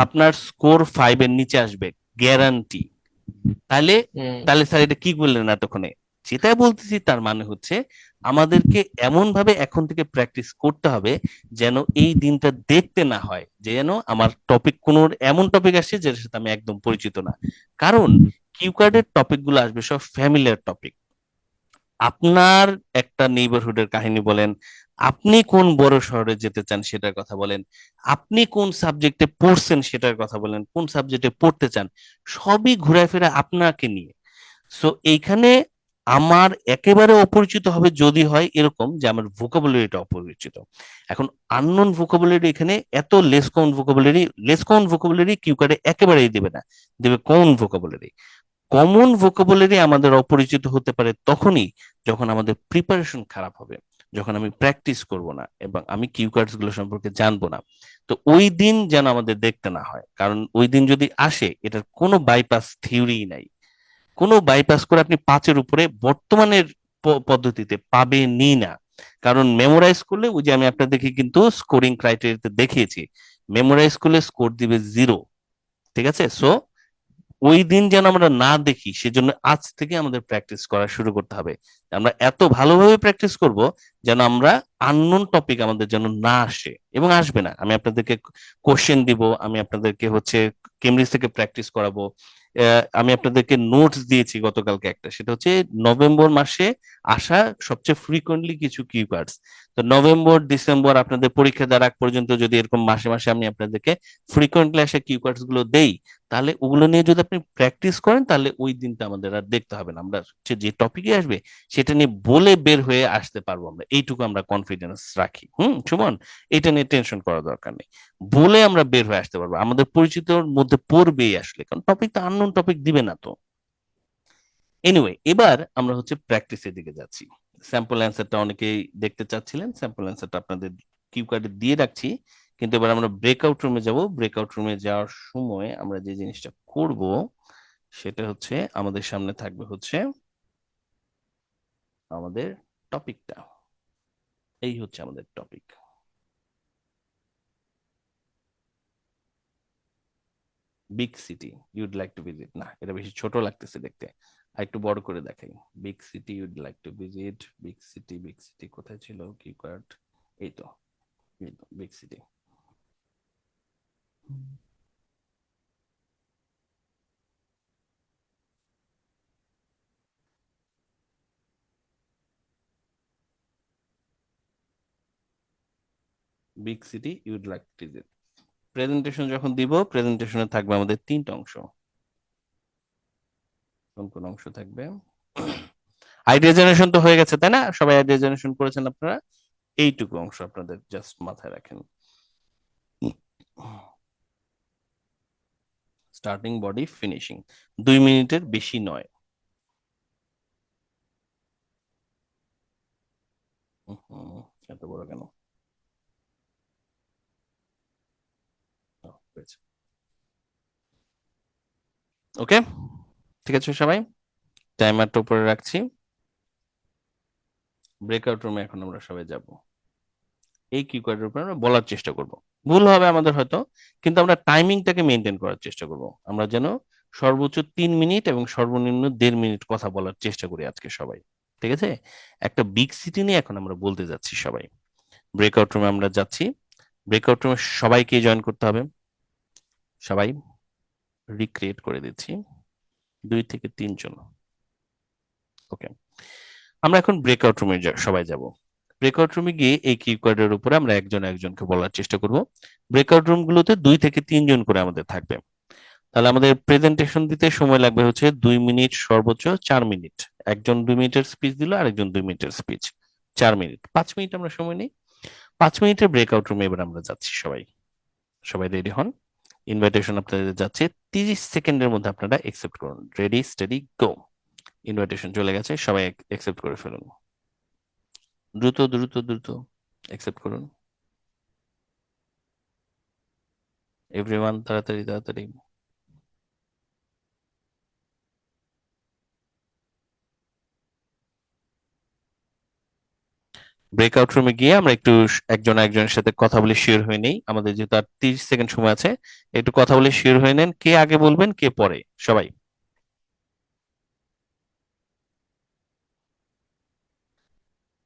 আপনার স্কোর 5 এর নিচে আসবে গ্যারান্টি, তাহলে তাহলে স্যার এটা কি বললেন এতক্ষণে? যেটা বলতেছি তার মানে হচ্ছে আমাদেরকে এমন ভাবে এখন থেকে প্র্যাকটিস করতে হবে যেন এই দিনটা দেখতে না হয় যে যেন আমার টপিক কোন এমন টপিক আসছে যেটার সাথে আমি একদম পরিচিত না। কারণ কিউ কার্ডের টপিক গুলো আসবে সব ফ্যামিলিয়ার টপিক। আপনার একটা নেইবারহুডের কাহিনী বলেন, আপনি কোন বড় শহরে যেতে চান সেটার কথা বলেন, আপনি কোন সাবজেক্টে পড়ছেন সেটার কথা বলেন, কোন সাবজেক্টে পড়তে চান, সবই ঘুরায় ফিরে আপনাকে নিয়ে। সো এইখানে আমার একেবারে অপরিচিত হবে যদি হয় এরকম যে আমার ভোকাবুলারিটা অপরিচিত। এখন আননোন ভোকাবুলারি এখানে এত লেস কমন ভোকাবুলারি কিউ কার্ডে একেবারেই দেবে না, দেবে কমন ভোকাবুলারি। কমন ভোকাবুলারি আমাদের অপরিচিত হতে পারে তখনই যখন আমাদের প্রিপারেশন খারাপ হবে, যখন আমি প্র্যাকটিস করব না এবং আমি কিউ কার্ডস গুলো সম্পর্কে জানবো না। তো ওই দিন যেন আমাদের দেখতে না হয়, কারণ ওই দিন যদি আসে এটার কোনো বাইপাস থিওরি নাই, কোনো বাইপাস করে আপনি 5-এর উপরে বর্তমানের পদ্ধতিতে পাবেনই না। কারণ মেমোরাইজ করলে ওই যে আমি আপনাদেরকে কিন্তু স্কোরিং ক্রাইটেরিয়াতে দেখিয়েছি, মেমোরাইজ করলে স্কোর দিবে 0। ঠিক আছে? সো ওই দিন যেন আমরা না দেখি সেজন্য আজ থেকে আমাদের প্র্যাকটিস করা শুরু করতে হবে। আমরা এত ভালোভাবে প্র্যাকটিস করব যেন আমরা আননোন টপিক আমাদের যেন না আসে এবং আসবে না। আমি আপনাদেরকে কোশ্চেন দিব, আমি আপনাদেরকে হচ্ছে কেমব্রিজ থেকে প্র্যাকটিস করাবো। আমি আপনাদেরকে নোটস দিয়েছি গতকালকে একটা, সেটা হচ্ছে নভেম্বর মাসে আসা সবচেয়ে ফ্রিকোয়েন্টলি কিছু কিওয়ার্ডস। তো নভেম্বর ডিসেম্বর আপনাদের পরীক্ষা দেওয়ার আগ পর্যন্ত যদি এরকম মাসে মাসে আমি আপনাদেরকে ফ্রিকোয়েন্টলি আসা কিওয়ার্ডস গুলো দেই, তাহলে ওগুলো নিয়ে যদি আপনি প্র্যাকটিস করেন তাহলে ওই দিনটা আমাদের আর দেখতে হবে না। আমরা যে টপিকে আসবে সেটা নিয়ে বলে বের হয়ে আসতে পারবো, আমরা এইটুকু আমরা কনফিডেন্স রাখি। সুমন, এটা নিয়ে টেনশন করার দরকার নেই, বলে আমরা বের হয়ে আসতে পারবো, আমাদের পরিচিতর মধ্যে পড়বেই আসলে, কারণ টপিক তো আননোন টপিক দিবে না তো। এনিওয়ে, এবার আমরা হচ্ছে প্র্যাকটিসের দিকে যাচ্ছি। স্যাম্পল অ্যান্সারটা অনেকেই দেখতে চাচ্ছিলেন, স্যাম্পল অ্যান্সারটা আপনাদের কিউ কার্ডে দিয়ে রাখছি। কিন্তু এবার আমরা ব্রেকআউট রুমে যাব। ব্রেকআউট রুমে যাওয়ার সময় আমরা যে জিনিসটা করব সেটা হচ্ছে আমাদের সামনে থাকবে হচ্ছে আমাদের টপিকটা। এই হচ্ছে আমাদের topic. Big city ইউড like to visit, না এটা বেশি ছোট লাগতেছে দেখতে, আর একটু বড় করে দেখাই। Big city ইউড like to visit, big city কোথায় ছিল কি কার্ড? এই তো big city. Big city ইউড like to visit. Presentation যখন দিব, প্রেজেন্টেশনে থাকবে আমাদের 3টা অংশ। কোন কোন অংশ থাকবে? আইডিয়া জেনারেশন তো হয়ে গেছে তাই না? সবাই আইডিয়া জেনারেশন করেছেন আপনারা? এইটুকু অংশ আপনাদের জাস্ট মাথায় রাখেন। স্টার্টিং, বডি, ফিনিশিং 2 মিনিটের বেশি নয়। এত বড় কেন? ওকে, ঠিক আছে সবাই, টাইমারটা উপরে রাখছি। ব্রেকআউট রুমে এখন আমরা সবাই যাব। এই কিওয়ার্ডের উপর আমরা বলার চেষ্টা করব, ভুল হবে আমাদের হয়তো, কিন্তু আমরা টাইমিংটাকে মেনটেন করার চেষ্টা করব। আমরা যেন সর্বোচ্চ 3 মিনিট এবং সর্বনিম্ন 1.5 মিনিট কথা বলার চেষ্টা করি আজকে সবাই। ঠিক আছে? একটা বিগ সিটি নিয়ে এখন আমরা বলতে যাচ্ছি সবাই। ব্রেকআউট রুমে আমরা যাচ্ছি। ব্রেকআউট রুমে সবাইকে জয়েন করতে হবে। সবাই রিক্রিয়েট করে দিচ্ছি, 2 থেকে 3 জন। ওকে, আমরা এখন ব্রেকআউট রুমে সবাই যাব। ব্রেকআউট রুমে গিয়ে এই কিওয়ার্ডের উপরে আমরা একজনকে বলার চেষ্টা করব। ব্রেকআউট রুম গুলোতে 2 থেকে 3 জন করে আমাদের থাকবে। তাহলে আমাদের প্রেজেন্টেশন দিতে সময় লাগবে হচ্ছে 2 মিনিট, সর্বোচ্চ 4 মিনিট। একজন 2 মিনিটের স্পিচ দিল, আরেকজন 2 মিনিটের স্পিচ, 4 মিনিট, 5 মিনিট আমরা সময় নেই। 5 মিনিটের ব্রেকআউট রুমে এবার আমরা যাচ্ছি। সবাই রেডি হন। ইনভাইটেশন আপনাদের যাচ্ছে, 30 সেকেন্ডের মধ্যে আপনারা একসেপ্ট করুন। রেডি, স্টেডি, গো। ইনভাইটেশন চলে গেছে, সবাই একসেপ্ট করে ফেলুন। দ্রুত দ্রুত দ্রুত একসেপ্ট করুন এভরিওয়ান, তাড়াতাড়ি তাড়াতাড়ি। ব্রেকআউট রুমে গিয়ে আমরা একটু একজন একজনের সাথে কথা বলে শিওর হয়ে নেই। আমাদের যেহেতু আর 30 সেকেন্ড সময় আছে, একটু কথা বলে শিওর হয়ে নেন কে আগে বলবেন কে পরে। সবাই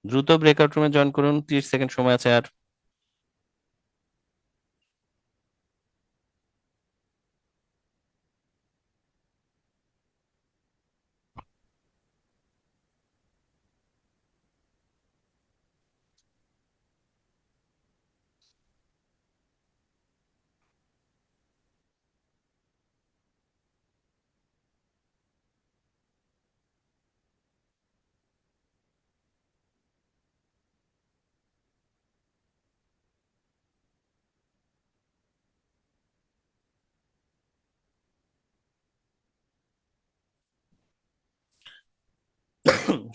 দ্রুত ব্রেকআউট রুমে জয়েন করুন, 30 সেকেন্ড সময় আছে আর।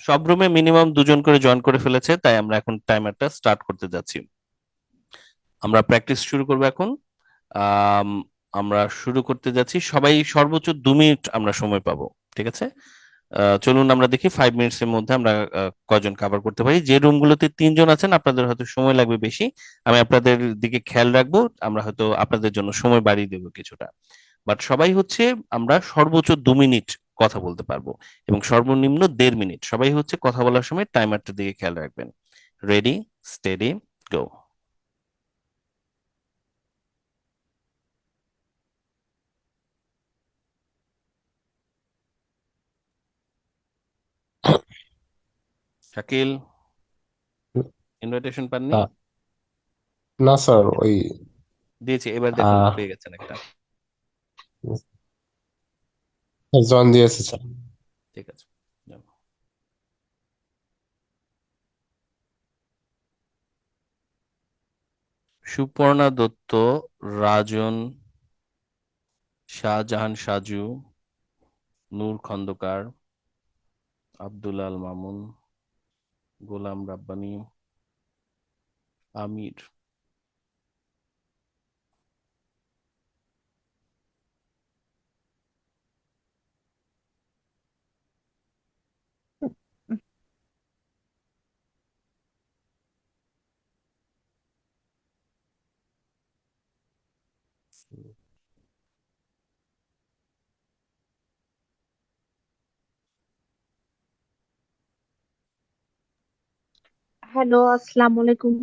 সব রুমে মিনিমাম 2 জন করে জয়েন করে ফেলেছে, তাই আমরা এখন টাইমারটা স্টার্ট করতে যাচ্ছি। আমরা প্র্যাকটিস শুরু করব এখন। আমরা শুরু করতে যাচ্ছি, সবাই সর্বোচ্চ 2 মিনিট আমরা সময় পাবো, ঠিক আছে? চলুন আমরা দেখি 5 মিনিটস এর মধ্যে আমরা কয়জন কভার করতে পারি। যে রুমগুলোতে 3 জন আছেন আপনাদের হয়তো সময় লাগবে বেশি, আমি আপনাদের দিকে খেয়াল রাখবো, আমরা হয়তো আপনাদের জন্য সময় বাড়িয়ে দেবো কিছুটা। বাট সবাই হচ্ছে আমরা সর্বোচ্চ 2 মিনিট কথা বলতে পারবো এবং সর্বনিম্ন 1.5 মিনিট। সবাই হচ্ছে কথা বলার সময় টাইমারটার দিকে খেয়াল রাখবেন। রেডি, স্টেডি, গো। শাকিল, ইনভাইটেশন পাননি? না স্যার, ওই দিয়েছি, এবার দেখুন পেয়ে গেছেন একটা। জয়েন দিয়েছে স্যার। ঠিক আছে, যাও। সুপর্ণা দত্ত, রাজন, শাহজাহান সাজু, নূর খন্দকার, আব্দুল আল মামুন, গোলাম রাব্বানি, আমির। হ্যালো, আসসালামু আলাইকুম।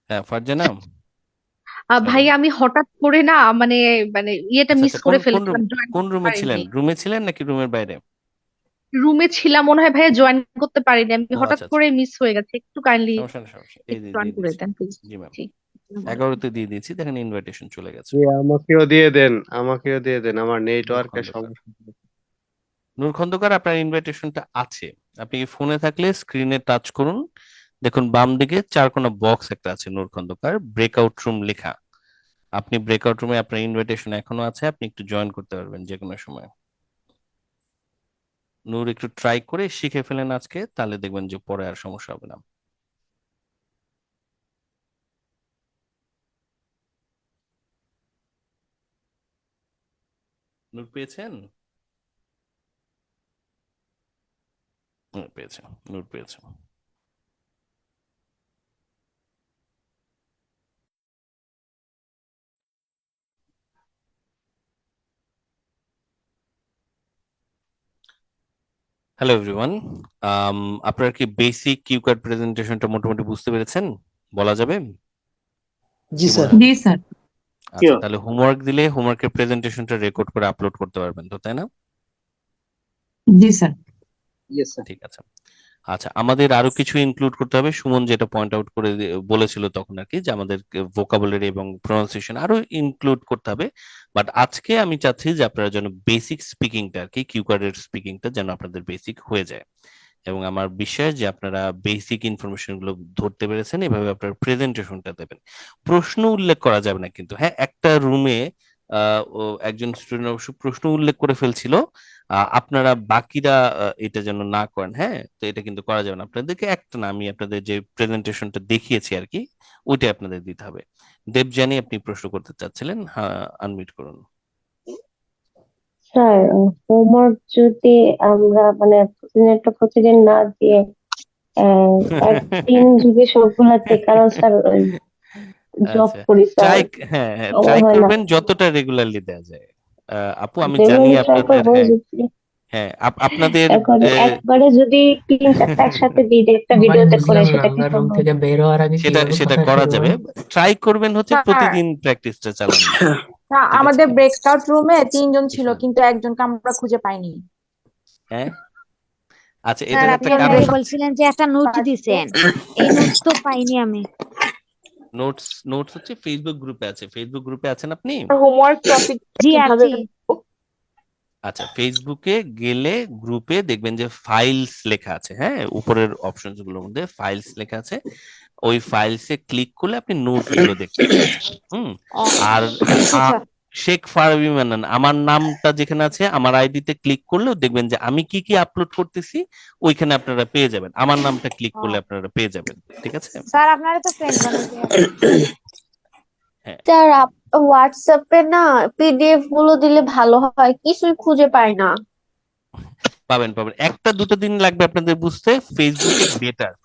হ্যাঁ, ফারজানা। ভাই আমি হঠাৎ করে না মানে মানে ইয়েটা আচ্ছা মিস আচ্ছা, করে কোন ফেলেছিলাম, জয়েন কোন করতে রুমে ছিলেন? পারিনি। রুমে ছিলেন নাকি রুমের বাইরে? রুমে ছিলাম মনে হয় ভাইয়া, জয়েন করতে পারিনি আমি, ও হঠাৎ আচ্ছা আচ্ছা, করে মিস হয়ে গেছে। একটু কাইন্ডলি সমস্যা না সমস্যা, এই একটু যে জয়েন দিয়ে করে দিচ্ছি। দেন প্লিজ। জি ম্যাম, জি, আসসালামু আলাইকুম। 11তে দিয়ে দিয়েছি, দেখেন ইনভাইটেশন চলে গেছে। আমাকেও দিয়ে দেন, আমাকেও দিয়ে দেন, আমার নূর নেটওয়ার্কের খন্দকার, সমস্যা। নূর খন্দকার আপনার ইনভাইটেশনটা আছে। আপনি ফোনে থাকলে স্ক্রিনে টাচ করুন, দেখুন বাম দিকে 4 কোণা বক্স একটা আছে, নূর খন্দকার ব্রেকআউট রুম লেখা। আপনি ব্রেকআউট রুমে আপনার ইনভাইটেশন এখনো আছে, আপনি একটু জয়েন করতে পারবেন যে কোনো সময়। নূর একটু ট্রাই করে শিখে ফেলেন আজকে, তাহলে দেখবেন যে পরে আর সমস্যা হবে না। নূর পেয়েছেন? পেয়েছে, নূর পেয়েছে। হ্যালো এভরিওয়ান, আপনারা কি বেসিক কিউ কার্ড প্রেজেন্টেশনটা মোটামুটি বুঝতে পেরেছেন? বলা যাবে? জি কি স্যার। মনে হয়? জি স্যার। আচ্ছা, তাহলে হোমওয়ার্ক দিলে হোমওয়ার্কের প্রেজেন্টেশনটা রেকর্ড করে আপলোড করতে পারবেন তো, তাই না? জি স্যার। ঠিক আছে। আচ্ছা, আমাদের আরো কিছু ইনক্লুড করতে হবে। সুমন যেটা পয়েন্ট আউট করে বলেছিল তখন আর কি, যে আমাদের ভোকাবুলারি এবং প্রনাউন্সিয়েশন আরো ইনক্লুড করতে হবে। বাট আজকে আমি চাচ্ছি যে আপনারা যেন বেসিক স্পিকিংটা আর কি, কিউ কার্ডের স্পিকিংটা যেন আপনাদের বেসিক হয়ে যায়। এবং আমার বিশ্বাস যে আপনারা বেসিক ইনফরমেশন গুলো ধরতে পেরেছেন, এভাবে আপনার প্রেজেন্টেশনটা দেবেন। প্রশ্ন উল্লেখ করা যাবে না কিন্তু, হ্যাঁ। একটা রুমে একজন স্টুডেন্ট অবশ্য প্রশ্ন উল্লেখ করে ফেলছিল, আপনারা বাকিরা এটা যেন না করেন, হ্যাঁ। তো এটা কিন্তু করা যাবে না আপনাদেরকে। একটা না, আমি আপনাদের যে প্রেজেন্টেশনটা দেখিয়েছি আর কি, ওইটাই আপনাদের দিতে হবে। দেবযানী, আপনি প্রশ্ন করতে চাচ্ছিলেন, হ্যাঁ, আনমিউট করুন। স্যার, হোমওয়ার্ক যদি আমরা মানে প্রতিদিন না দিয়ে একদিন যদি সবগুলাতে, কারণ স্যার জব আচ্ছা, করি স্যার, ট্রাই, হ্যাঁ হ্যাঁ, সময় ট্রাই হয় না। করবেন যতটা রেগুলারলি দেওয়া যায়। আপু আমি জানি রেগুলারলি ট্রাই আপনাদের, করবো হ্যাঁ যদি হ্যাঁ, আপনাদের এখন একবারে যদি 3-4টা একসাথে দিই যে একটা ভাই ভিডিওতে করে, বুঝলাম না, সেটা কি আমরা রুম সম্ভব? থেকে বের হওয়ার আগে সেটা কিভাবে সেটা কথা করা শুরু যাবে। হয়? ট্রাই করবেন হচ্ছে স্যার, প্রতিদিন প্র্যাকটিসটা চালানো, ঠিক আছে? আমাদের ব্রেকআউট রুমে 3 জন ছিল, কিন্তু একজনকে আমরা খুঁজে পাইনি। হ্যাঁ, আচ্ছা, স্যার এটার আপনি একটা কারণ আমাকে হচ্ছে বলছিলেন যে একটা নোটস দিছেন, এই নোটস তো পাইনি আমি। নোটস। নোটস হচ্ছে ফেসবুক গ্রুপে আছে। ফেসবুক গ্রুপে আছেন আপনি? হোমওয়ার্ক টপিক জি কিভাবে? আছি। আচ্ছা, ফেসবুকে গেলে গ্রুপে দেখবেন যে ফাইলস লেখা আছে, হ্যাঁ, উপরের অপশনস গুলোর মধ্যে ফাইলস লেখা আছে। ওই ফাইলসে ক্লিক করলে আপনি নোটস গুলো দেখতে পাচ্ছেন। আর আচ্ছা, শেখ ফারাবি মান্নান আমার নামটা যেখানে আছে, আমার আইডিতে ক্লিক করলেও দেখবেন যে আমি কি কি আপলোড করতেছি ওইখানে আপনারা পেয়ে যাবেন। আমার নামটা ক্লিক করলে আপনারা পেয়ে যাবেন, ঠিক আছে? স্যার আপনারা তো ফ্রেন্ড বানাইতে হ্যাঁ, স্যার হোয়াটসঅ্যাপে না পিডিএফ গুলো দিলে ভালো হয়, কিছুই খুঁজে পাই না। পাবেন পাবেন, একটা দুটো দিন লাগবে আপনাদের বুঝতে।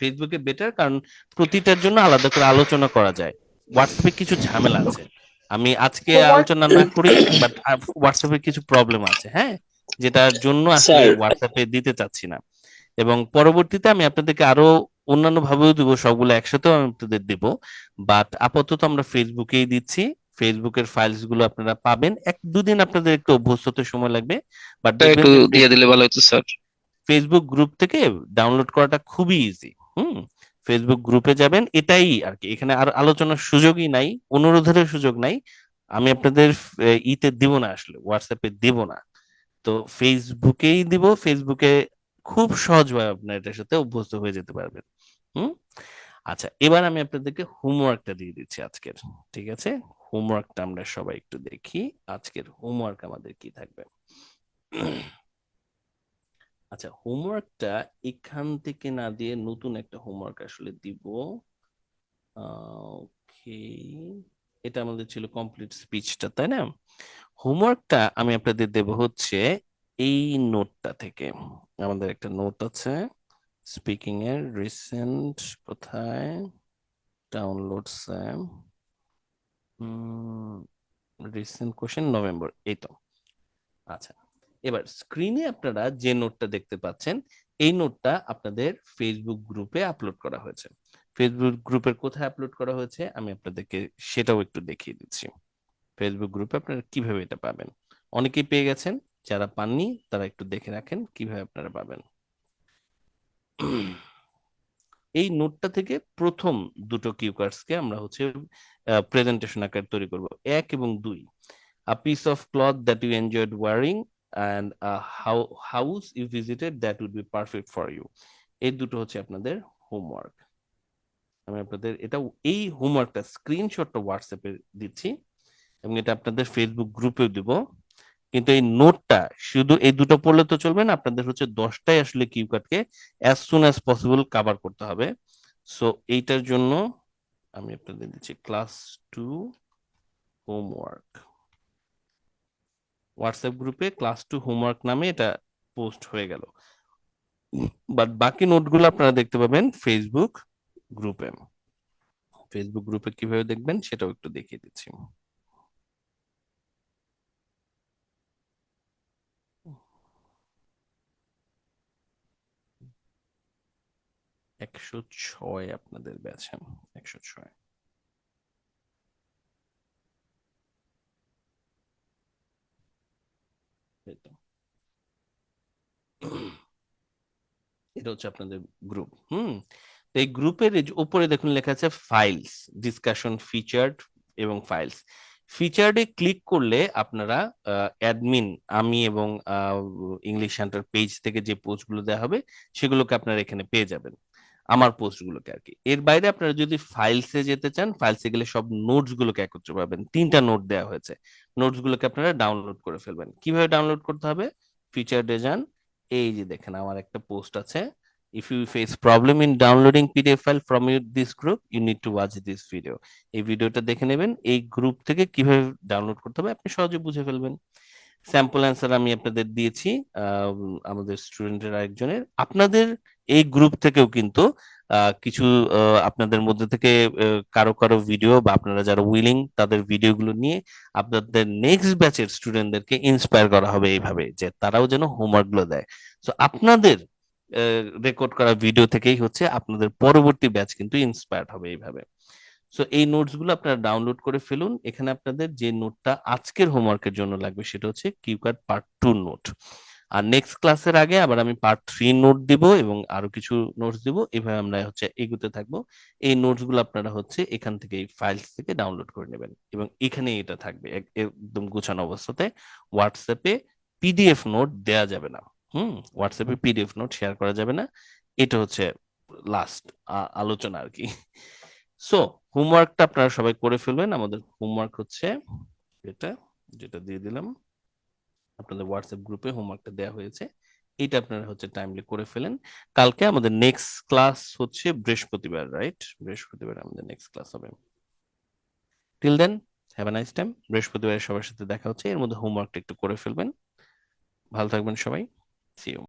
ফেসবুকে বেটার, কারণ প্রতিটার জন্য আলাদা করে আলোচনা করা যায়। হোয়াটসঅ্যাপে কিছু ঝামেলা আছে, আমি আজকে আলোচনা না করি, বাট হোয়াটসঅ্যাপে কিছু প্রবলেম আছে, হ্যাঁ, যেটার জন্য আসলে হোয়াটসঅ্যাপে দিতে চাচ্ছি না। এবং পরবর্তীতে আমি আপনাদেরকে আরো অন্যান্য ভাবেও দিব, সবগুলো একসাথেও আমি আপনাদের দিব। বাট আপাতত আমরা ফেসবুকেই দিচ্ছি। ফেসবুকের ফাইলস গুলো আপনারা পাবেন, 1-2 দিন আপনাদের একটু অভ্যস্ত হতে সময় লাগবে। বাট দেখবেন একটু যে দিয়ে দিলে ভালো হতো স্যার। ফেসবুক গ্রুপ থেকে ডাউনলোড করাটা খুবই ইজি। ফেসবুক গ্রুপে যাবেন, এটাই আর কি। এখানে আর আলোচনার সুযোগই নাই, অনুরোধের সুযোগ নাই। আমি আপনাদের ইতে দিব না, আসলে হোয়াটসঅ্যাপে দিব না। তো ফেসবুকেই দিব। ফেসবুকে খুব সহজভাবে আপনার এটার সাথে অভ্যস্ত হয়ে যেতে পারবেন। হুম। আচ্ছা, এবার আমি আপনাদেরকে হোমওয়ার্কটা দিয়ে দিচ্ছি আজকের, ঠিক আছে? হোমওয়ার্কটা আমরা সবাই একটু দেখি। আজকের হোমওয়ার্ক আমাদের কি থাকবে? আচ্ছা, হোমওয়ার্কটা এখান থেকে না দিয়ে নতুন একটা হোমওয়ার্ক আসলে দিব। ওকে, এটা আমাদের ছিল কমপ্লিট স্পিচটা, তাই না? হোমওয়ার্কটা আমি আপনাদের দেব হচ্ছে এই নোটটা থেকে। আমাদের একটা নোট আছে স্পিকিং এর, রিসেন্ট, কোথায় ডাউনলোডস, রিসেন্ট কোশ্চেন নভেম্বর, এই তো। আচ্ছা, এবার স্ক্রিনে আপনারা যে নোটটা দেখতে পাচ্ছেন, এই নোটটা আপনাদের ফেসবুক গ্রুপে আপলোড করা হয়েছে। ফেসবুক গ্রুপের কোথায় আপলোড করা হয়েছে আমি আপনাদেরকে সেটাও একটু দেখিয়ে দিচ্ছি। ফেসবুক গ্রুপে আপনারা কিভাবে এটা পাবেন, অনেকেই পেয়ে গেছেন, যারা পাননি তারা একটু দেখে রাখেন কিভাবে আপনারা পাবেন। এই নোটটা থেকে প্রথম দুটো কিউ কার্ডসকে আমরা হচ্ছে প্রেজেন্টেশন আকারে তৈরি করব, 1 এবং 2। A piece of cloth that you enjoyed wearing and a house you visited that would be perfect for you. এই দুটো হচ্ছে আপনাদের হোমওয়ার্ক। আমি আপনাদের এটা, এই হোমওয়ার্কটা স্ক্রিনশটটা হোয়াটসঅ্যাপে দিচ্ছি এবং এটা আপনাদের ফেসবুক গ্রুপেও দিব। কিন্তু এই নোটটা শুধু এই দুটো পড়লে তো চলবে না, আপনাদের হচ্ছে 10টাই আসলে কিউ কার্ডকে as soon as possible cover করতে হবে। সো এইটার জন্য আমি আপনাদের দিচ্ছি ক্লাস 2 হোমওয়ার্ক। হোয়াটসঅ্যাপ গ্রুপে ক্লাস 2 হোমওয়ার্ক নামে এটা পোস্ট হয়ে গেল। বাট বাকি নোটগুলো আপনারা দেখতে পাবেন ফেসবুক গ্রুপে। ফেসবুক গ্রুপে কিভাবে দেখবেন সেটাও একটু দেখিয়ে দিচ্ছি। একশো 106 আপনাদের ব্যাচে, 106। এটা হচ্ছে আপনাদের গ্রুপ। তো এই গ্রুপের উপরে দেখুন লেখা আছে ফাইলস, ডিসকাশন, ফিচার্ড এবং ফাইলস। ফিচার্ডে ক্লিক করলে আপনারা অ্যাডমিন আমি এবং ইংলিশ সেন্টার পেজ থেকে যে পোস্টগুলো দেওয়া হবে সেগুলোকে আপনারা এখানে পেয়ে যাবেন, আমার পোস্টগুলোকে আর কি। এর বাইরে আপনারা যদি ফাইলসে যেতে চান, ফাইলসে গেলে সব নোটস গুলোকে একত্রে পাবেন। 3টা নোট দেওয়া হয়েছে, নোটস গুলোকে আপনারা ডাউনলোড করে ফেলবেন। কিভাবে ডাউনলোড করতে হবে? ফিচার্ডে যান, এই যে দেখেন আমার একটা পোস্ট আছে, if you face problem in downloading PDF file from this group you need to watch this video। এই ভিডিওটা দেখে নেবেন, এই গ্রুপ থেকে কিভাবে ডাউনলোড করতে হবে আপনি সহজে বুঝে ফেলবেন। স্যাম্পল অ্যান্সার আমি আপনাদের দিয়েছি আমাদের স্টুডেন্টের আরেকজনের। আপনাদের এই গ্রুপ থেকেও কিন্তু কিছু আপনাদের মধ্যে থেকে কারো কারো ভিডিও বা আপনারা যারা উইলিং তাদের ভিডিওগুলো নিয়ে আপনাদের নেক্সট ব্যাচের স্টুডেন্টদেরকে ইন্সপায়ার করা হবে এইভাবে যে তারাও যেন হোমওয়ার্ক গুলো দেয়। তো আপনাদের রেকর্ড করা ভিডিও থেকেই হচ্ছে আপনাদের পরবর্তী ব্যাচ কিন্তু ইন্সপায়ার্ড হবে এইভাবে। সো এই নোটস গুলো আপনারা ডাউনলোড করে ফেলুন। এখানে আপনাদের যে নোটটা আজকের হোমওয়ার্কের জন্য লাগবে সেটা হচ্ছে কিউকার্ড পার্ট 2 নোট। আর নেক্সট ক্লাসের আগে আবার আমি পার্ট 3 নোট দিব এবং আরো কিছু নোটস দিব, এভাবে আমরা হচ্ছে এগোতে থাকবো। এই নোটস গুলো আপনারা হচ্ছে এখান থেকে এই ফাইলস থেকে ডাউনলোড করে নেবেন এবং এখানে এটা থাকবে একদম গোছানো অবস্থাতে। হোয়াটসঅ্যাপে পিডিএফ নোট দেয়া যাবে না, হোয়াটসঅ্যাপে পিডিএফ নোট শেয়ার করা যাবে না। এটা হচ্ছে লাস্ট আলোচনা আর কি। সো হোমওয়ার্কটা আপনারা সবাই করে ফেলবেন। আমাদের হোমওয়ার্ক হচ্ছে এটা, যেটা দিয়ে দিলাম আপনাদের হোয়াটসঅ্যাপ গ্রুপে হোমওয়ার্কটা দেওয়া হয়েছে, এটা আপনারা হচ্ছে টাইমলি করে ফেলেন। কালকে আমাদের নেক্সট ক্লাস হচ্ছে বৃহস্পতিবার, রাইট? বৃহস্পতিবার আমাদের নেক্সট ক্লাস হবে। Till then have a nice time. বৃহস্পতিবার সবার সাথে দেখা হচ্ছে, এর মধ্যে হোমওয়ার্কটা একটু করে ফেলবেন। ভালো থাকবেন সবাই, সি ইউ।